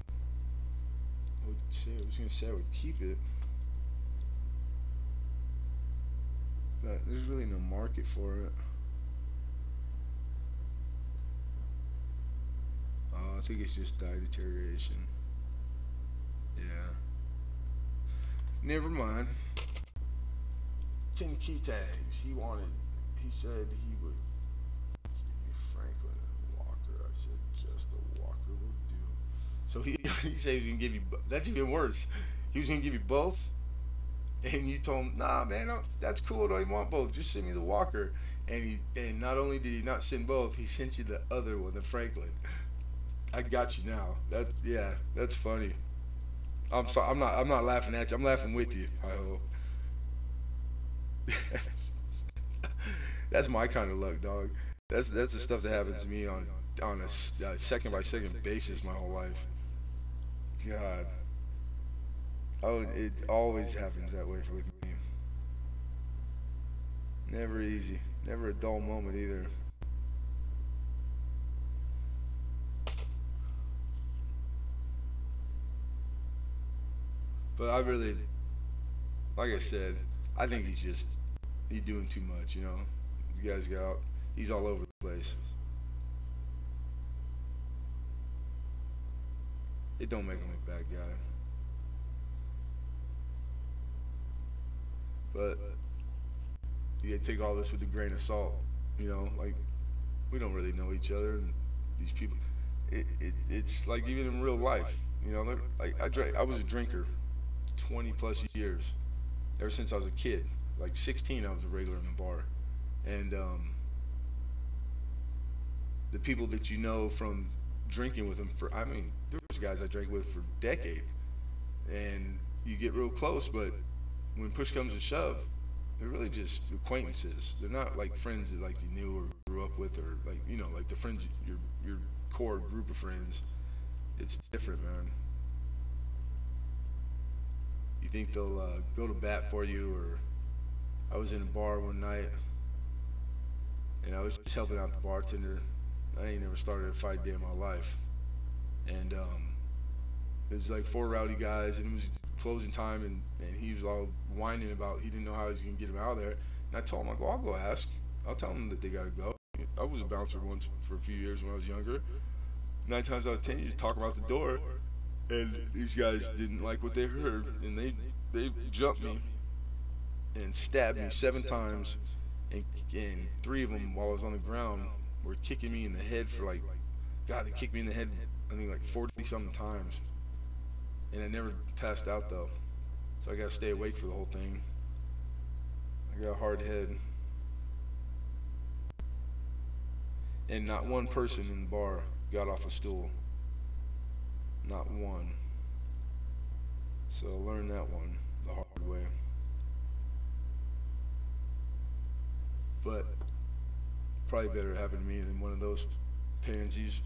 I was gonna say I would keep it, but there's really no market for it. I think it's just dye deterioration. Yeah. Never mind. 10 key tags. He said he would. Franklin and Walker. I said just the Walker will do. So he said he was gonna give you. That's even worse. He was gonna give you both, and you told him, nah, man, that's cool. I don't even want both. Just send me the Walker. And not only did he not send both, he sent you the other one, the Franklin. I got you now. That's funny. I'm sorry. I'm not laughing at you. I'm laughing with you. I hope. That's my kind of luck, dog. That's the stuff that happens to me on a second by second basis my whole life. God. Oh, it always happens that way with me. Never easy. Never a dull moment either. But I really, like I said, I think he's doing too much, You guys he's all over the place. It don't make him a bad guy. But you gotta take all this with a grain of salt, like we don't really know each other, and these people, it's like even in real life, like I was a drinker 20 plus years, ever since I was a kid. Like 16 I was a regular in the bar, and the people that from drinking with them there was guys I drank with for a decade, and you get real close, but when push comes to shove, they're really just acquaintances. They're not like friends that like you knew or grew up with, or like like the friends, your core group of friends. It's different, man. You think they'll go to bat for you, or I was in a bar one night and I was just helping out the bartender. I ain't never started a fight day in my life, and it was like four rowdy guys, and it was closing time, and he was all whining about he didn't know how he was gonna get him out of there. And I told him, I go, I'll go ask. I'll tell them that they gotta go. I was a bouncer once for a few years when I was younger. 9 times out of 10, you just talk about the door, and these guys didn't like what they heard, and they jumped me and stabbed me 7 times, and 3 of them while I was on the ground were kicking me in the head for like, God, they kicked me in the head I think like 40 something times, and I never passed out though, so I gotta stay awake for the whole thing. I got a hard head, and not one person in the bar got off a stool, not one. So I learned that one the hard way. But probably better happen to me than one of those pansies.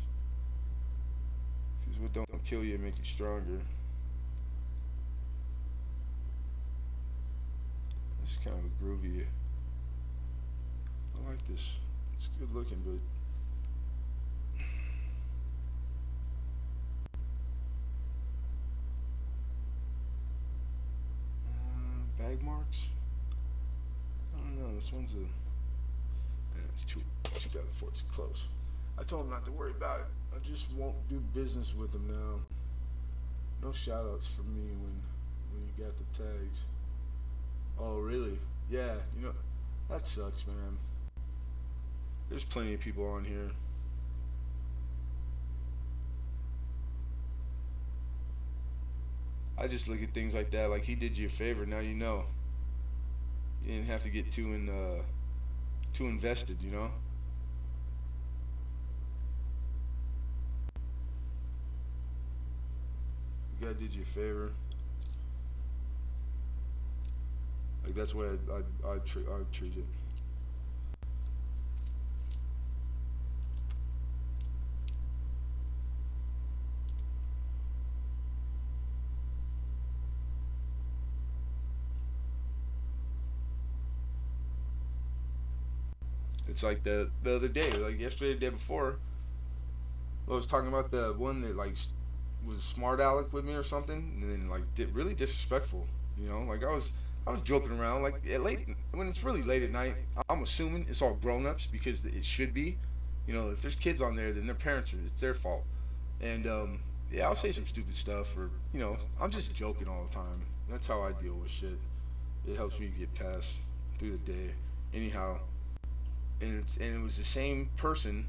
Because what don't kill you make you stronger. This is kind of a groovy. I like this. It's good looking, but bag marks? I don't know. This one's it's too bad before it's close. I told him not to worry about it. I just won't do business with him now. No shout-outs for me when you got the tags. Oh, really? Yeah, that sucks, man. There's plenty of people on here. I just look at things like that, like he did you a favor, now you know. You didn't have to get too invested, The guy did you a favor. Like that's what I'd treat it. It's like the other day, like yesterday, the day before, I was talking about the one that like was a smart aleck with me or something, and then like really disrespectful. Like I was joking around. Like when it's really late at night, I'm assuming it's all grown-ups because it should be. If there's kids on there, then their parents it's their fault. And yeah, I'll say some stupid stuff, or I'm just joking all the time. That's how I deal with shit. It helps me get past through the day. Anyhow. And it was the same person,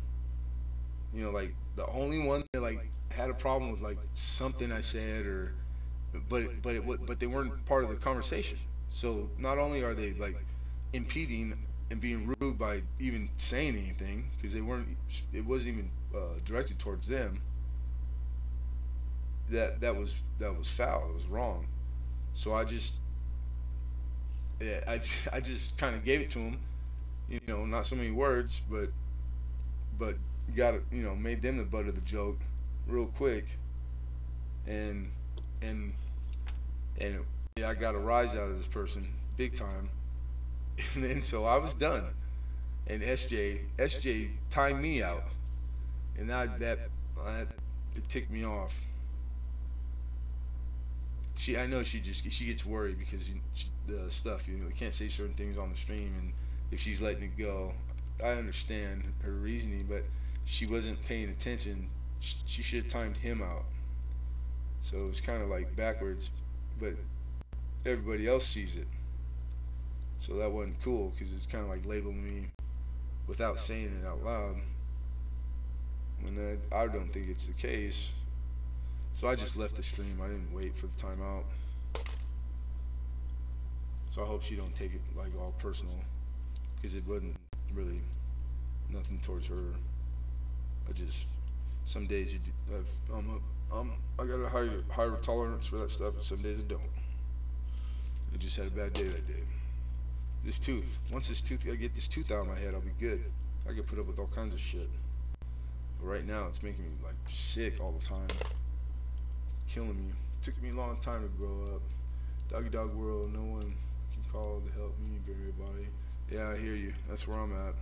like the only one that like had a problem with like something I said, or but they weren't part of the conversation. So not only are they like impeding and being rude by even saying anything, because it wasn't even directed towards them. That was foul. It was wrong. So I just kind of gave it to him. Not so many words, but got it, made them the butt of the joke real quick, and yeah, I got a rise out of this person big time, and then so I was done, and SJ timed me out, and that it ticked me off. I know she gets worried because the stuff, you can't say certain things on the stream, and if she's letting it go, I understand her reasoning, but she wasn't paying attention. She should have timed him out. So it was kind of like backwards, but everybody else sees it. So that wasn't cool, because it's kind of like labeling me without saying it out loud, when I don't think it's the case. So I just left the stream. I didn't wait for the timeout. So I hope she don't take it like all personal, because it wasn't really nothing towards her. Some days I got a higher tolerance for that stuff, and some days I don't. I just had a bad day that day. this tooth. Once I get this tooth out of my head, I'll be good. I can put up with all kinds of shit. But right now, it's making me like sick all the time, killing me. It took me a long time to grow up. Doggy dog world, no one can call to help me bury a body. Yeah, I hear you. That's where I'm at.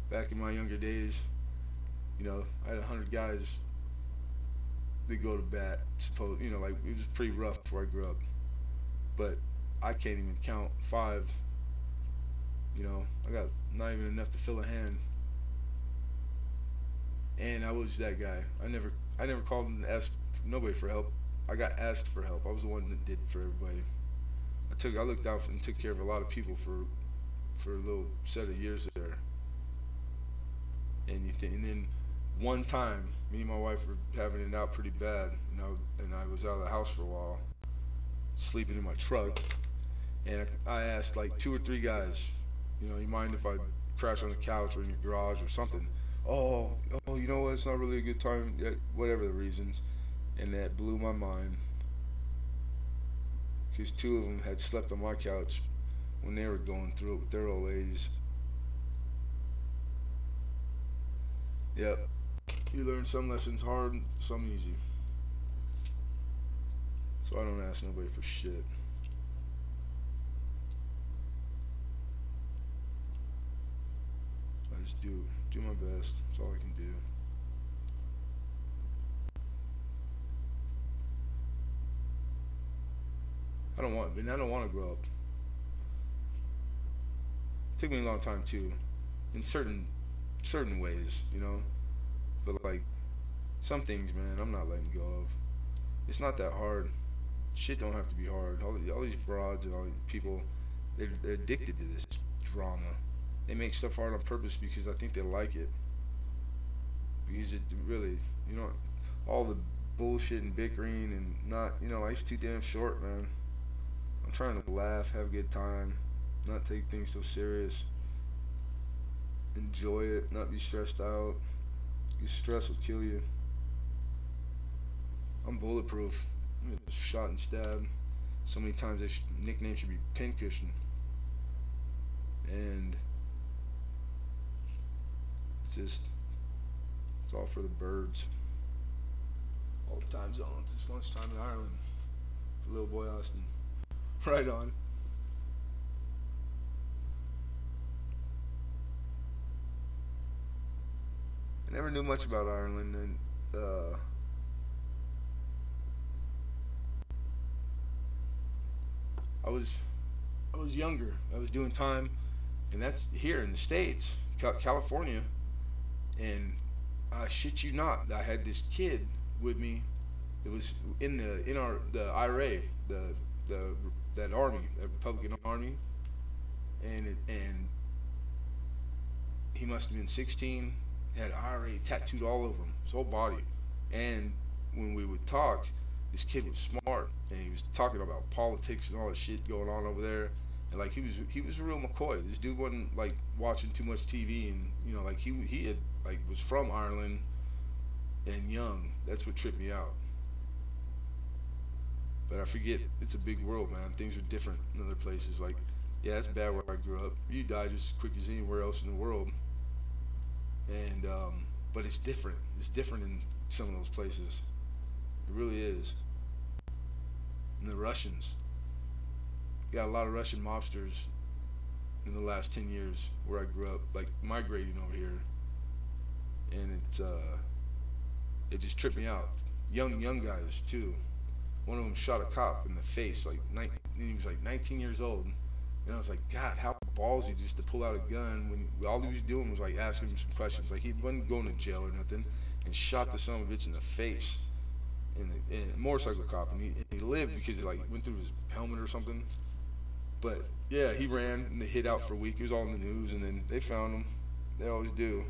Back in my younger days, you know, I had 100 guys that go to bat. You know, like it was pretty rough before I grew up. But I can't even count 5. You know, I got not even enough to fill a hand. And I was that guy. I never called and asked nobody for help. I got asked for help. I was the one that did it for everybody. I looked out and took care of a lot of people for a little set of years there. And then one time, me and my wife were having it out pretty bad, and I was out of the house for a while, sleeping in my truck, and I asked like 2 or 3 guys, you know, you mind if I crash on the couch or in your garage or something? Oh, you know what? It's not really a good time, whatever the reasons, and that blew my mind, because 2 of them had slept on my couch when they were going through it with their old ladies. Yep. You learn some lessons hard, some easy. So I don't ask nobody for shit. I just do my best. That's all I can do. I don't want to grow up. It took me a long time too, in certain ways, you know. But like some things, man, I'm not letting go of. It's not that hard. Shit don't have to be hard. All these broads and all these people, they're addicted to this drama. They make stuff hard on purpose because I think they like it. Because it really, you know, all the bullshit and bickering and not, you know, life's too damn short, man. I'm trying to laugh, have a good time, not take things so serious. Enjoy it, not be stressed out. Because stress will kill you. I'm bulletproof. I'm shot and stabbed so many times. Nickname should be Pincushion. And it's all for the birds. All the time zones. It's lunchtime in Ireland. For little boy Austin. Right on. I never knew much about Ireland, and I was younger. I was doing time, and that's here in the States, California, and I shit you not, I had this kid with me. It was in the IRA, that army, that Republican Army, and he must have been 16. Had IRA tattooed all over him, his whole body. And when we would talk, this kid was smart, and he was talking about politics and all that shit going on over there. And like he was a real McCoy. This dude wasn't like watching too much TV, and you know, like he had like was from Ireland and young. That's what tripped me out. But I forget, it's a big world, man. Things are different in other places. Like, yeah, it's bad where I grew up. You die just as quick as anywhere else in the world. And but it's different. It's different in some of those places. It really is. And the Russians. Got a lot of Russian mobsters in the last 10 years where I grew up, like migrating over here. And it just tripped me out. Young guys too. One of them shot a cop in the face, he was like 19 years old. And I was like, God, how ballsy just to pull out a gun when all he was doing was like asking him some questions. Like he wasn't going to jail or nothing, and shot the son of a bitch in the face. And a motorcycle cop, and he lived because he like went through his helmet or something. But yeah, he ran and they hid out for a week. It was all in the news, and then they found him. They always do.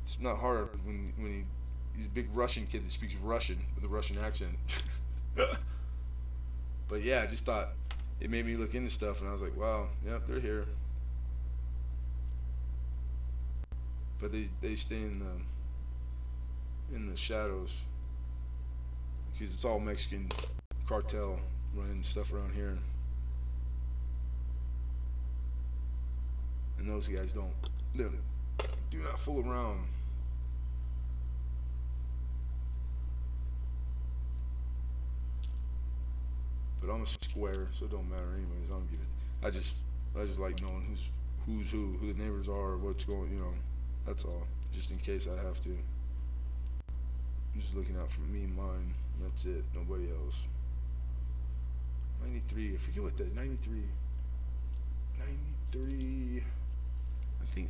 It's not hard when he's a big Russian kid that speaks Russian with a Russian accent. But yeah, I just thought it made me look into stuff, and I was like, wow, yep, they're here. But they stay in the shadows because it's all Mexican cartel running stuff around here. and those guys do not fool around. But I'm a square, so it don't matter anyways. I don't give it. I just like knowing who's who the neighbors are, what's going, you know. That's all. Just in case I have to. I'm just looking out for me and mine. That's it. Nobody else. 93. I forget what that 93. 93. I think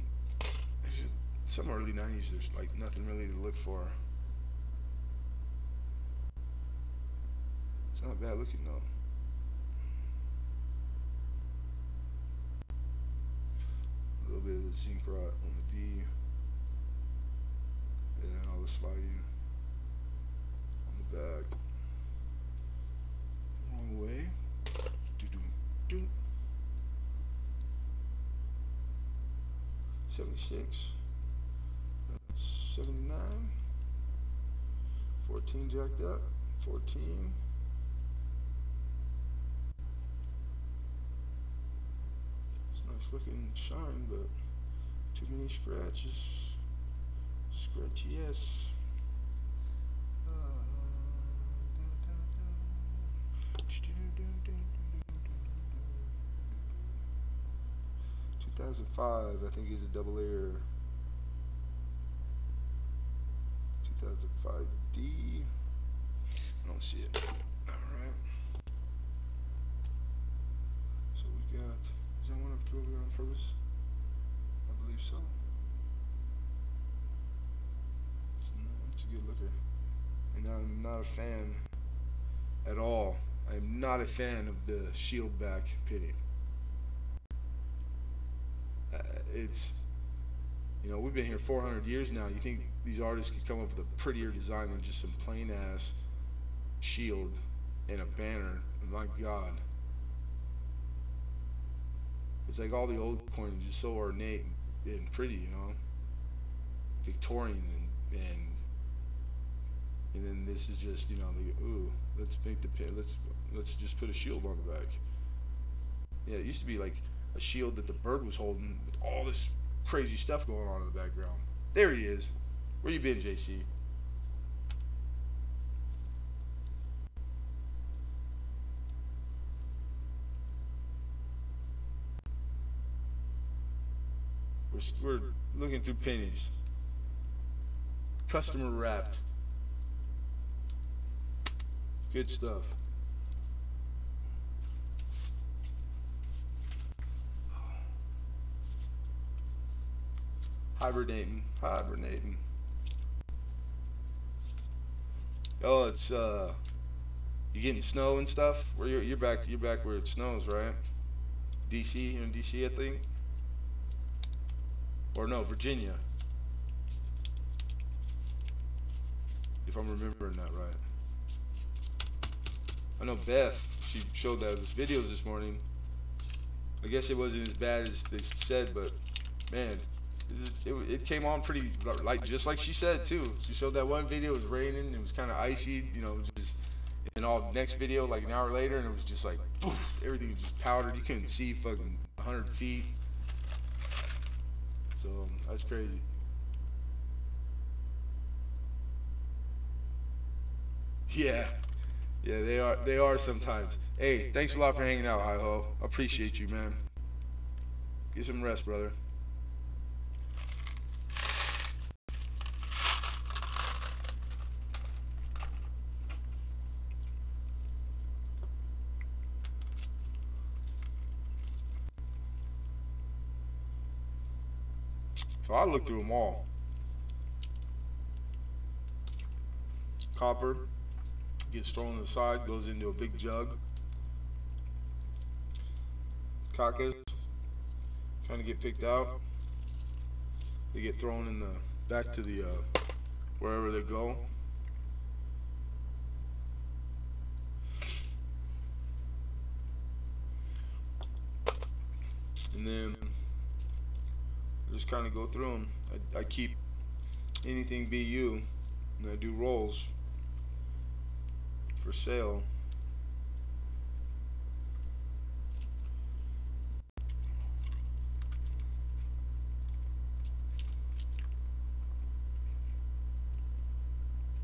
some early 90s. There's like nothing really to look for. It's not bad looking though. A little bit of the zinc rot on the D, and then all the sliding on the back. Wrong way. 76. 79. 14 jacked up. 14. Nice looking shine, but too many scratches. Scratchy, yes. 2005, I think is a double air. 2005D. I don't see it. Alright. So we got. Is that one I threw over there on purpose? I believe so. It's a good looker. And I'm not a fan at all. I'm not a fan of the shield back pitting. It's, you know, we've been here 400 years now. You think these artists could come up with a prettier design than just some plain ass shield and a banner? My God. It's like all the old coins just so ornate and pretty, you know, Victorian, and then this is just, you know, let's make the pin, let's just put a shield on the back. Yeah, it used to be like a shield that the bird was holding with all this crazy stuff going on in the background. There he is. Where you been, JC? We're looking through pennies. Customer wrapped. Good stuff. Hibernating. Oh, it's you getting snow and stuff? Where you're back where it snows, right? DC, you're in DC, I think. Or no, Virginia. If I'm remembering that right. I know Beth, she showed those videos this morning. I guess it wasn't as bad as they said, but man, it came on pretty, like, just like she said too. She showed that one video, it was raining, it was kind of icy, you know, just, and all next video like an hour later, and it was just like, poof, everything was just powdered. You couldn't see fucking 100 feet. So that's crazy. Yeah, they are sometimes. Hey, thanks a lot for hanging out, Hi-Ho. I appreciate you, man. Get some rest, brother. So I looked through them all. Copper gets thrown to the side, goes into a big jug. Cacas kind of get picked out. They get thrown in the back to the wherever they go. And then just kind of go through them. I keep anything BU, and I do rolls for sale.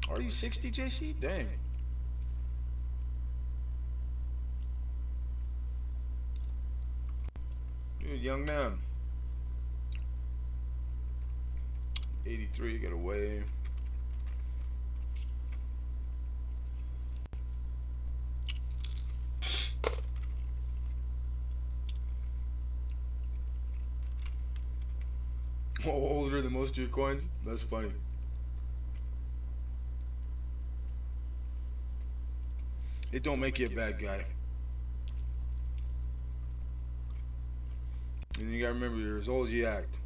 Are you 60, JC? Dang. You're a young man. 83, got away. Older than most of your coins? That's funny. It don't make you a bad guy. And you gotta remember, you're as old as you act.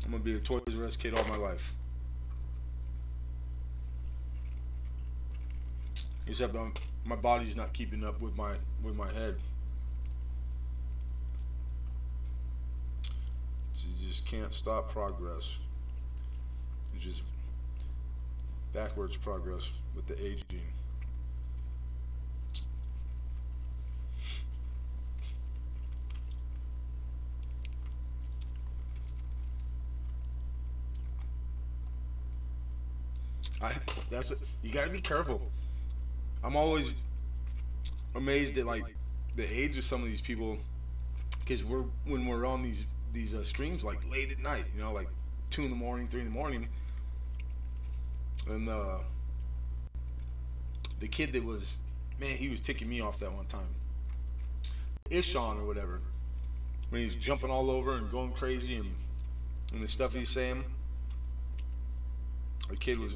I'm gonna be a Toys R Us kid all my life. Except my body's not keeping up with my head. So you just can't stop progress. It's just backwards progress with the aging. You gotta be careful. I'm always amazed at like the age of some of these people, because when we're on these streams like late at night, you know, like 2 in the morning, 3 in the morning, and the kid that was, man, he was ticking me off that one time, Ishan or whatever, when he's jumping all over and going crazy and the stuff he's saying. The kid was,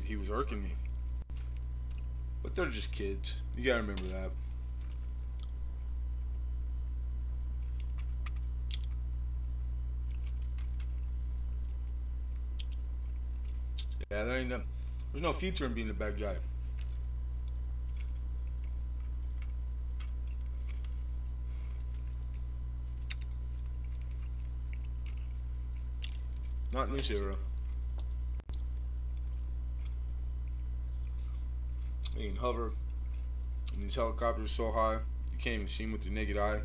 he was irking me. But they're just kids. You gotta remember that. Yeah, there's no future in being a bad guy. Not in this era. You can hover, and these helicopters so high you can't even see them with your naked eye,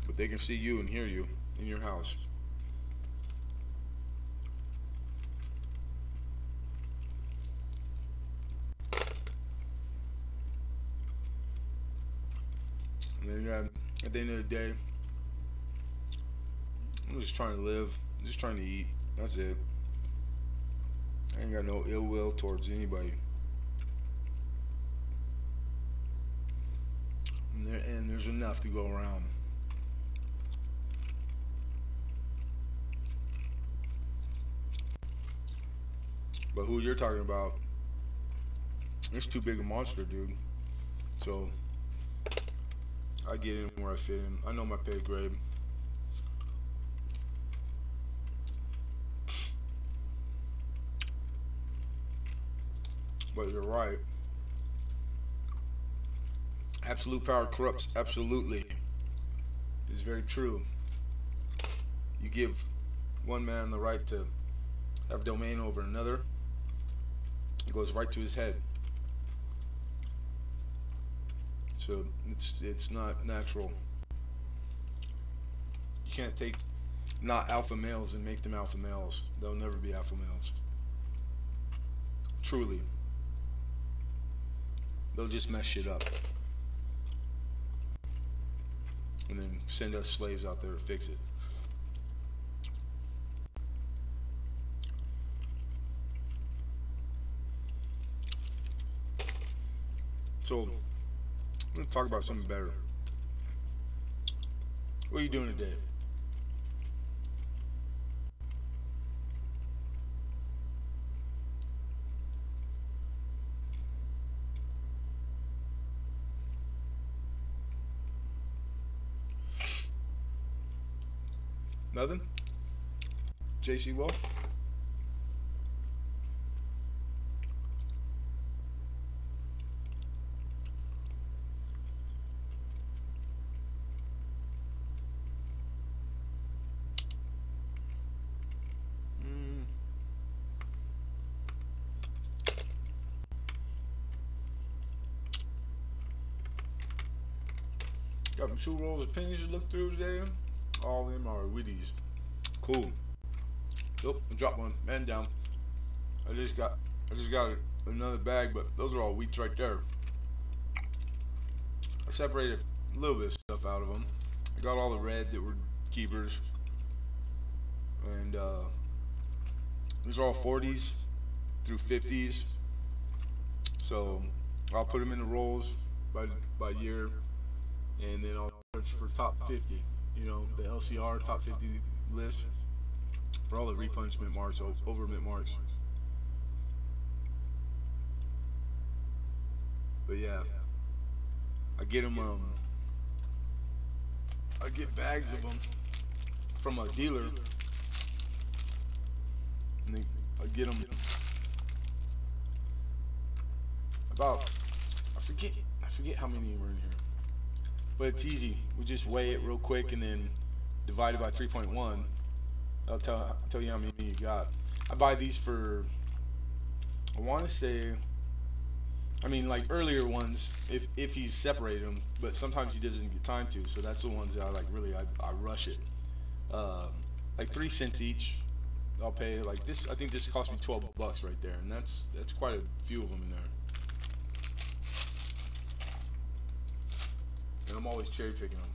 but they can see you and hear you in your house. And then at the end of the day, I'm just trying to live, just trying to eat. That's it. I ain't got no ill will towards anybody. And there's enough to go around. But who you're talking about, it's too big a monster, dude. So I get in where I fit in. I know my pay grade. But you're right. Absolute power corrupts. Absolutely. It's very true. You give one man the right to have domain over another, it goes right to his head. So it's not natural. You can't take not alpha males and make them alpha males. They'll never be alpha males. Truly. They'll just mess shit up. And then send us slaves out there to fix it. So, I'm going to talk about something better. What are you doing today? Nothing? JC Wolf? Got some 2 rolls of pennies to look through today. All of them are Wheaties. Cool. Nope, I dropped one. Man down. I just got I just got another bag, but those are all wheats right there. I separated a little bit of stuff out of them. I got all the red that were keepers, and these are all 40s through 50s. So I'll put them in the rolls by year, and then I'll search for top 50. You know, the LCR top 50 list for all the repunch mint marks over mint marks. But yeah, I get them. I get bags of them from a dealer, and I get them about I forget how many were in here, but it's easy. We just weigh it real quick and then divide it by 3.1. I'll tell you how many you got. I buy these for, I want to say, I mean, like earlier ones, if he's separated them, but sometimes he doesn't get time to, so that's the ones that I like really, I rush it. Like 3 cents each, I'll pay like this. I think this cost me $12 right there, and that's quite a few of them in there. And I'm always cherry picking them.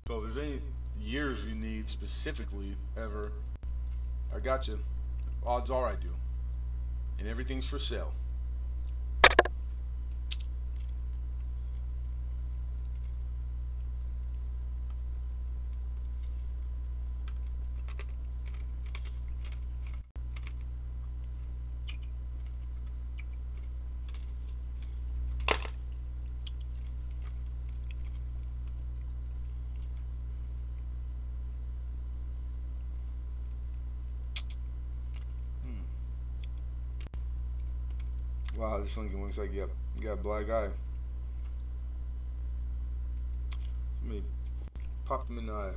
So if there's any years you need specifically ever, I got you. Odds are I do. And everything's for sale. Wow, this Lincoln looks like you got a black eye. Let me pop him in the eye.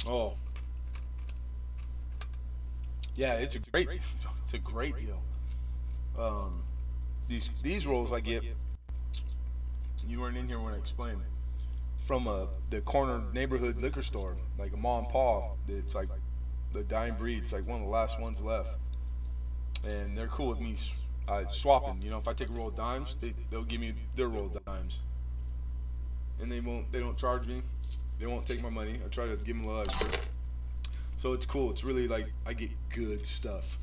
Oh, yeah, it's a great deal. These rolls I get. You weren't in here when I explained. From the corner neighborhood liquor store, like a mom and pa. It's like the dying breed. It's like one of the last ones left, and they're cool with me swapping. You know, if I take a roll of dimes, they'll give me their roll of dimes, and they don't charge me. They won't take my money. I try to give them a little extra. So it's cool. It's really like I get good stuff.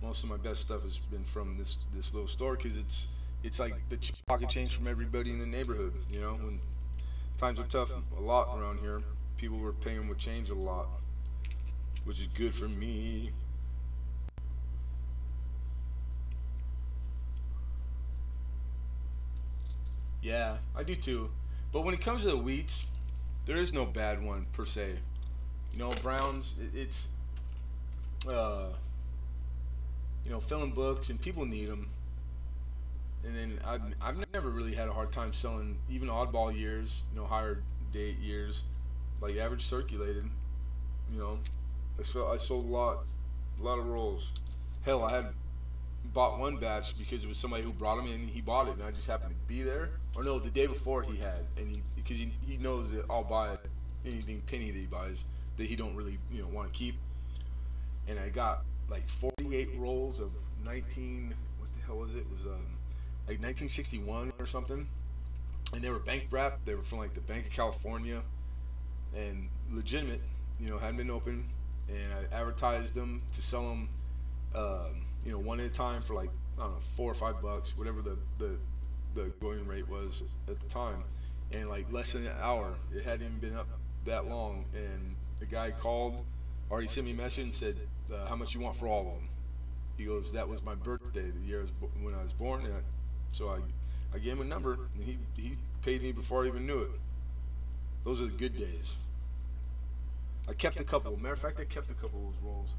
Most of my best stuff has been from this little store because it's like the pocket change from everybody in the neighborhood. You know, when times are tough a lot around here, people were paying with change a lot, which is good for me. Yeah, I do too. But when it comes to the wheats, there is no bad one per se. You know, Browns, it's you know, filling books and people need them. And then I've never really had a hard time selling even oddball years, you know, higher date years, like average circulated. You know, I sold a lot of rolls. Hell, I had bought one batch because it was somebody who brought them in and he bought it and I just happened to be there. Or no, the day before he had, and because he knows that I'll buy anything penny that he buys that he don't really, you know, want to keep. And I got like 48 rolls of 19, what the hell was it? It was like 1961 or something. And they were bank wrapped. They were from like the Bank of California and legitimate, you know, hadn't been open. And I advertised them to sell them, you know, one at a time for like, I don't know, $4 or $5, whatever the going rate was at the time. And like less than an hour, it hadn't even been up that long. And the guy called, already sent me a message and said, how much you want for all of them? He goes, that was my birthday, the year when I was born. And so I gave him a number, and he paid me before I even knew it. Those are the good days. I kept a couple. Matter of fact, I kept a couple of those rolls.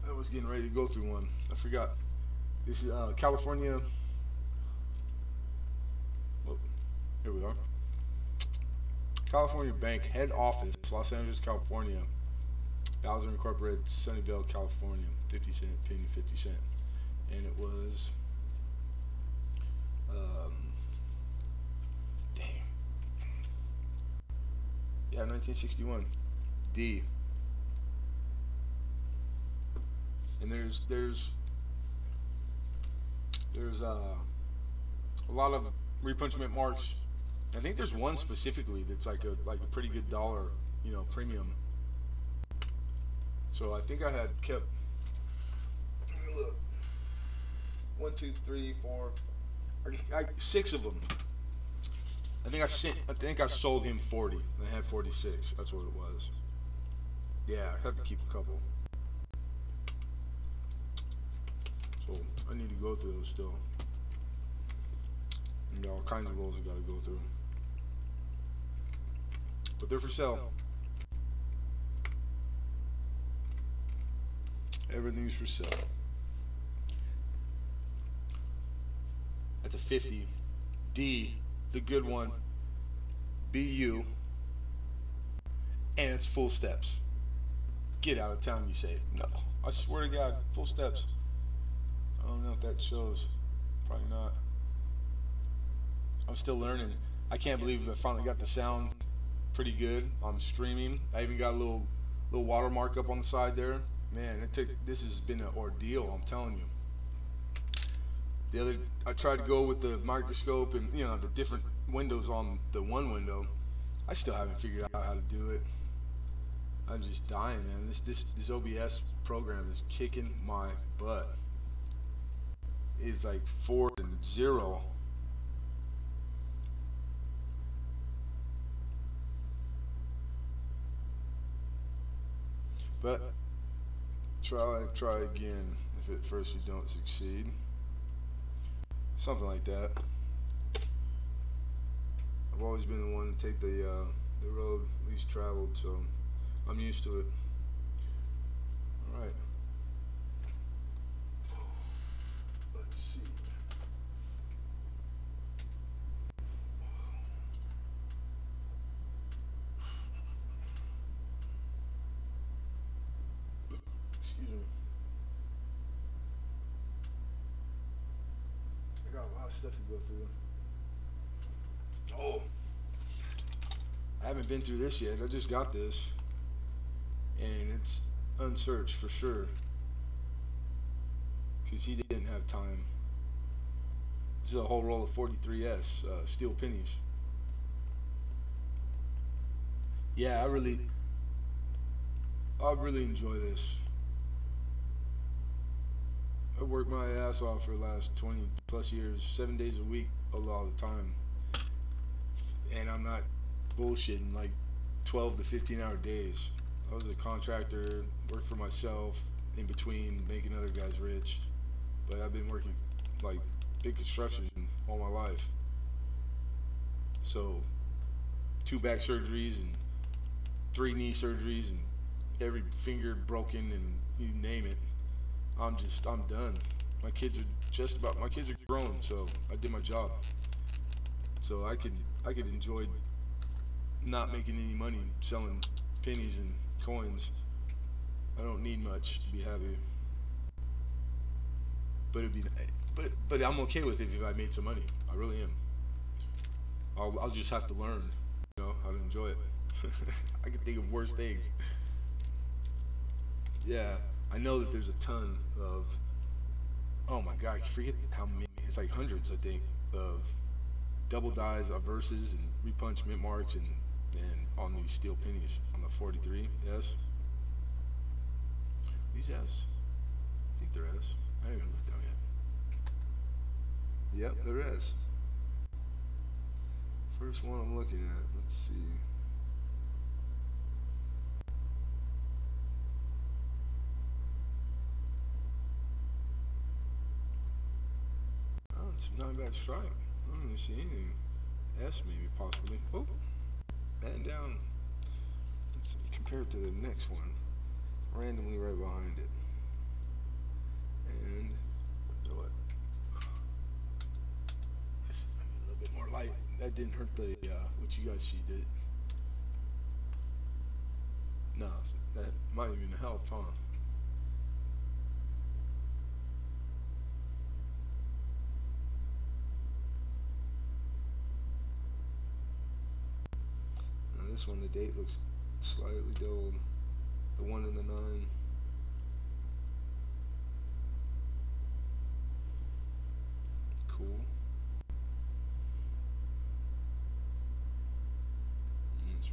I was getting ready to go through one. I forgot. This is California. Oh, here we are. California Bank head office, Los Angeles, California. Bowser Incorporated, Sunnyvale, California. 50 cent, penny 50 cent. And it was dang. Yeah, 1961. D. And there's a lot of repunchment marks. I think there's one specifically that's like a pretty good dollar, premium. So I think I had kept. Let me look. 1, 2, 3, 4. Six of them. I think I sold him 40. I had 46. That's what it was. Yeah, I have to keep a couple. So I need to go through those still. And all kinds of rolls I gotta go through. But they're for sale. Everything's for sale. That's a 50. D, the good one. BU. And it's full steps. Get out of town, you say. No, I swear to God, full steps. I don't know if that shows. Probably not. I'm still learning. I can't believe I finally got the sound pretty good. I'm streaming. I even got a little watermark up on the side there. Man, this has been an ordeal, I'm telling you. I tried to go with the microscope and the different windows on the one window. I still haven't figured out how to do it. I'm just dying, man. This OBS program is kicking my butt. It's like 4 and 0. But try again if at first you don't succeed. Something like that. I've always been the one to take the road least traveled, so I'm used to it. All right. Let's see. Excuse me. I got a lot of stuff to go through. Oh, I haven't been through this yet. I just got this, and it's unsearched for sure, because he didn't have time. This is a whole roll of 43S steel pennies. Yeah, I really enjoy this. I worked my ass off for the last 20 plus years, 7 days a week, a lot of the time. And I'm not bullshitting, like 12 to 15-hour days. I was a contractor, worked for myself, in between making other guys rich. But I've been working like big construction all my life. So 2 back surgeries and 3 knee surgeries and every finger broken and you name it. I'm done. My kids are grown, so I did my job. So I could enjoy not making any money selling pennies and coins. I don't need much to be happy. But I'm okay with it if I made some money. I really am. I'll just have to learn, how to enjoy it. I can think of worse things. Yeah, I know that there's a ton of, oh my God, I forget how many, it's like hundreds, I think, of double dies, verses, and repunch mint marks, and on these steel pennies, on the 43, yes? These S, I think they're S. I haven't even looked down yet. Yep, they're S. First one I'm looking at, let's see. Oh, it's not a bad strike. I don't really see anything. S maybe, possibly. Oh, and down. Let's compare it to the next one. Randomly right behind it. And, you know what? This is a little bit more light. That didn't hurt the, what you guys see, did it? No, that might even help, huh? This one, the date looks slightly dulled. The 1 and the 9. Cool.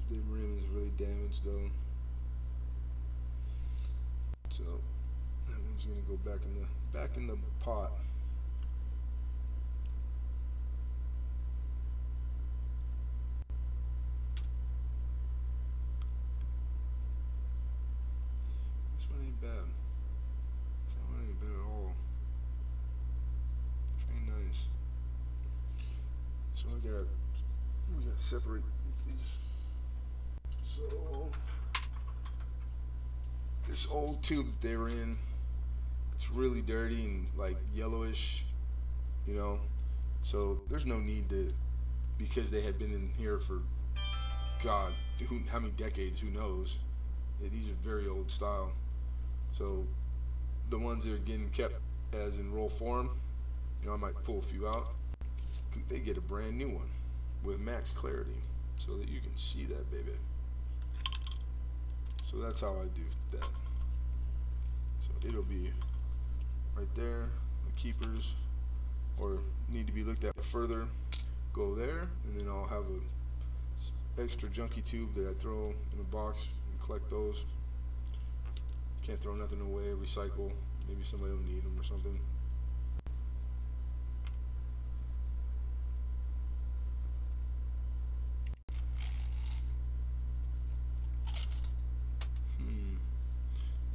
The rim is really damaged though. So that one's gonna go back in the pot. This one ain't bad. That one ain't bad at all. Very nice. So we gotta separate these. So this old tube that they were in, it's really dirty and like yellowish, you know. So there's no need to, because they had been in here for God, how many decades? Who knows? Yeah, these are very old style. So the ones that are getting kept as in roll form, you know, I might pull a few out. They get a brand new one with max clarity, so that you can see that baby. So that's how I do that. So it'll be right there, the keepers, or need to be looked at further, go there, and then I'll have a extra junky tube that I throw in a box and collect those. Can't throw nothing away, recycle, maybe somebody will need them or something.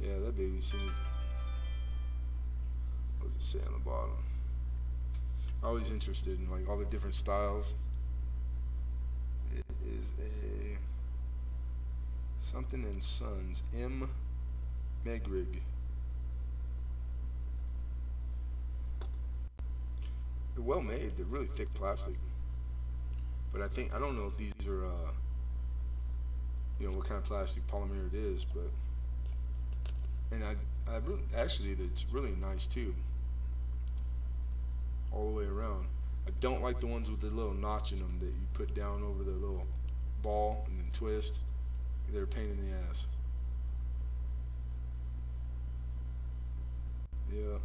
Yeah, that baby's seen. What does it say on the bottom? Always interested in like all the different styles. It is a something and Sons M. Megrig. They're well made. They're really thick plastic. But I don't know if these are you know what kind of plastic polymer it is, but. And I really, actually, it's really a nice tube all the way around. I don't like the ones with the little notch in them that you put down over the little ball and then twist. They're a pain in the ass. Yeah,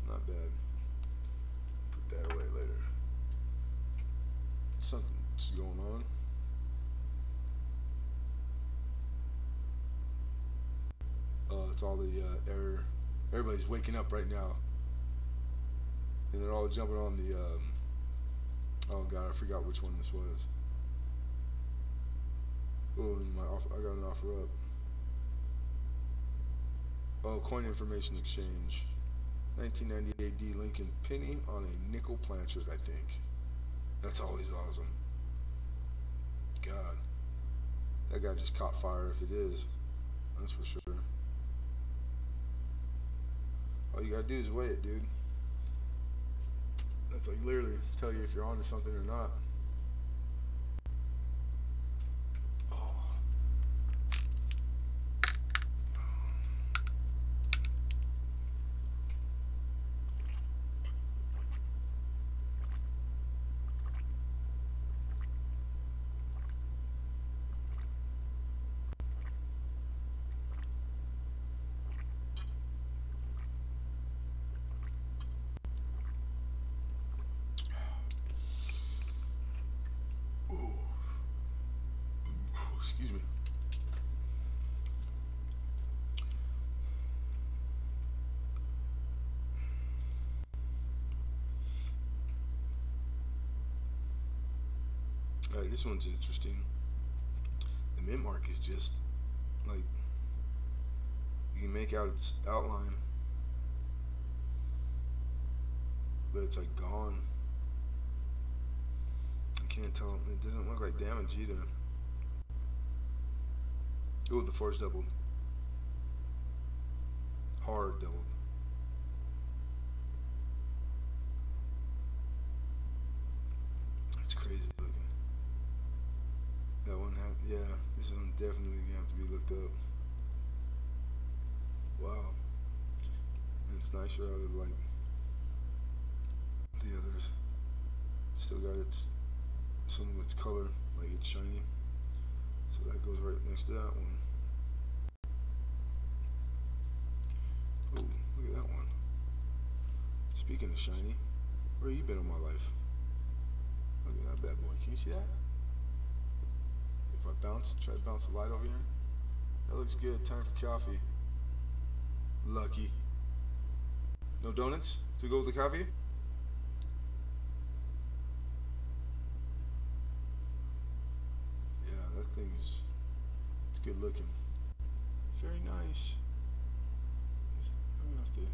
not bad. Put that away later. Something's going on. It's all the error. Everybody's waking up right now, and they're all jumping on the. Oh God, I forgot which one this was. Oh, I got an offer up. Oh, coin information exchange. 1998 D Lincoln penny on a nickel planchet, I think. That's always awesome. God, that guy just caught fire if it is. That's for sure. All you gotta do is weigh it, dude. That's like literally tell you if you're onto something or not. Excuse me. Alright, this one's interesting. The mint mark is just like you can make out its outline, but it's like gone. I can't tell. It doesn't look like damage either. Oh, the force doubled. Hard doubled. That's crazy looking. That one yeah, this one definitely gonna have to be looked up. Wow. And it's nicer out of like the others. Still got some of its color, like it's shiny. So that goes right next to that one. Oh, look at that one. Speaking of shiny, where you been in my life? Look at that bad boy. Can you see that? If I try to bounce the light over here. That looks good. Time for coffee. Lucky. No donuts to go with the coffee? Yeah, that thing is, it's good looking. Very nice. I'm gonna have to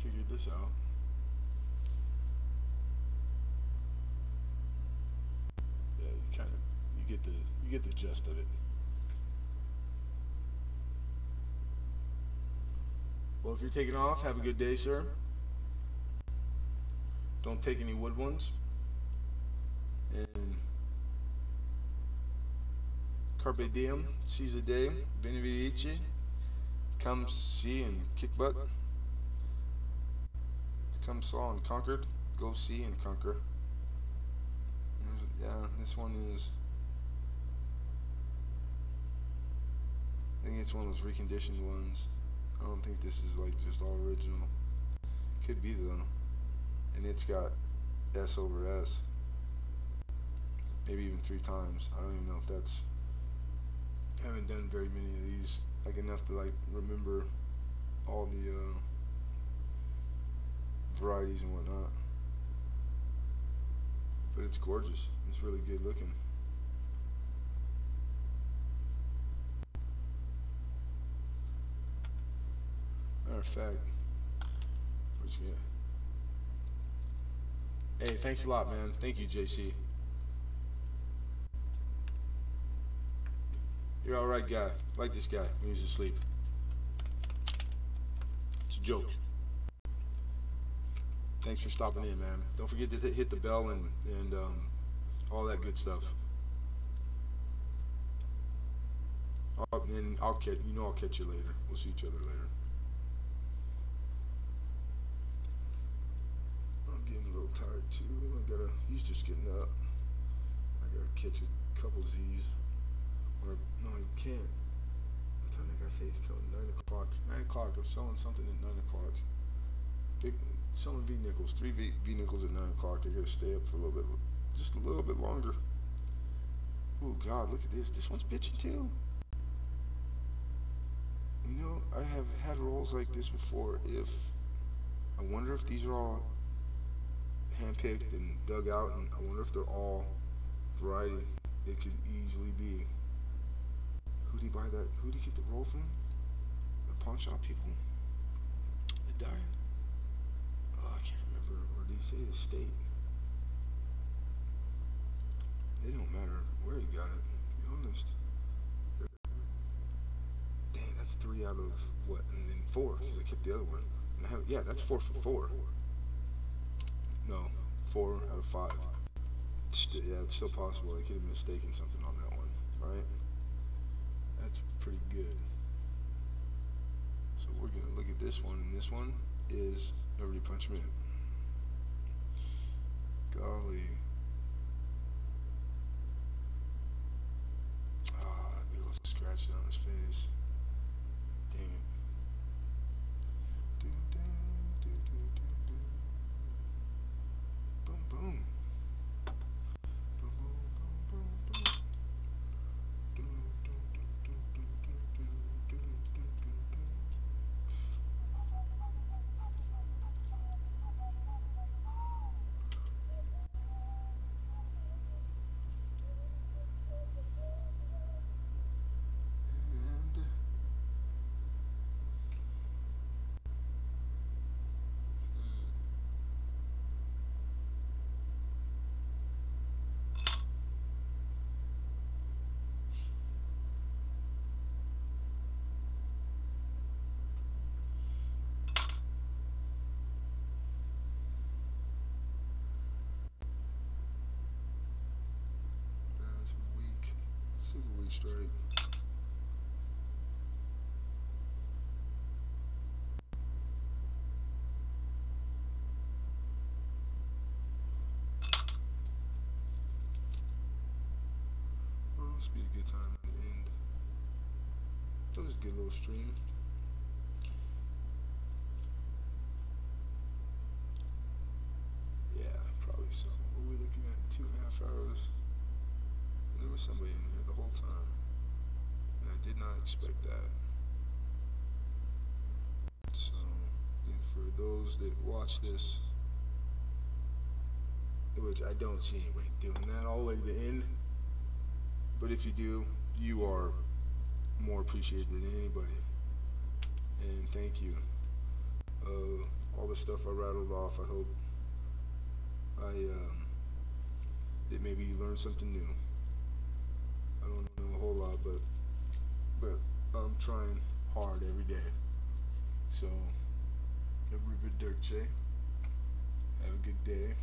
figure this out. Yeah, you get the gist of it. Well, if you're taking off, have a good day, sir. Don't take any wood ones. And carpe diem, seize the day, veni vici. Come see and kick butt. Come saw and conquered. Go see and conquer. Yeah, this one is, I think it's one of those reconditioned ones. I don't think this is like just all original. Could be though. And it's got S over S. Maybe even 3 times. I don't even know if that's, I haven't done very many of these, like enough to like remember all the varieties and whatnot. But it's gorgeous. It's really good looking. Matter of fact, where's he at? Hey, thanks a lot, man. Thank you, JC. You're alright guy. Like this guy when he's asleep. It's a joke. Thanks for stopping in, man. Don't forget to hit the bell and all that good stuff. And I'll catch you later. We'll see each other later. I'm getting a little tired too. He's just getting up. I gotta catch a couple Z's. Or no, you can't. What time did that guy say he's coming? 9 o'clock. 9 o'clock. I'm selling something at 9 o'clock. Selling V-nickels. 3 V-nickels at 9 o'clock. I gotta stay up for a little bit, just a little bit longer. Oh God, look at this. This one's bitching too. You know, I have had rolls like this before. I wonder if these are all handpicked and dug out, and I wonder if they're all variety. It could easily be. Who did he buy that? Who did he get the roll from? The pawn shop people. They died. Oh, I can't remember. Or did he say the state? It don't matter where he got it, to be honest. Dang, that's 3 out of what? And then 4, because I kept the other one. And I haven't, yeah, that's 4 for 4. No, 4 out of 5. Yeah, it's still possible. I could have mistaken something on that one, right? That's pretty good. So we're gonna look at this one, and this one is Everybody Punch Me. Golly. Ah, big little scratches on his face. Dang it. Boom, boom. Super weak straight. Well, it's Must be a good time at the end. That was a good little stream. Yeah, probably so. What are we looking at? 2.5 hours. There was somebody in here the whole time. And I did not expect that. So, and for those that watch this, which I don't see anybody doing that all the way to the end, but if you do, you are more appreciated than anybody. And thank you. All the stuff I rattled off, I hope that maybe you learned something new. I don't know a whole lot, but I'm trying hard every day. So, arrivederci. Have a good day.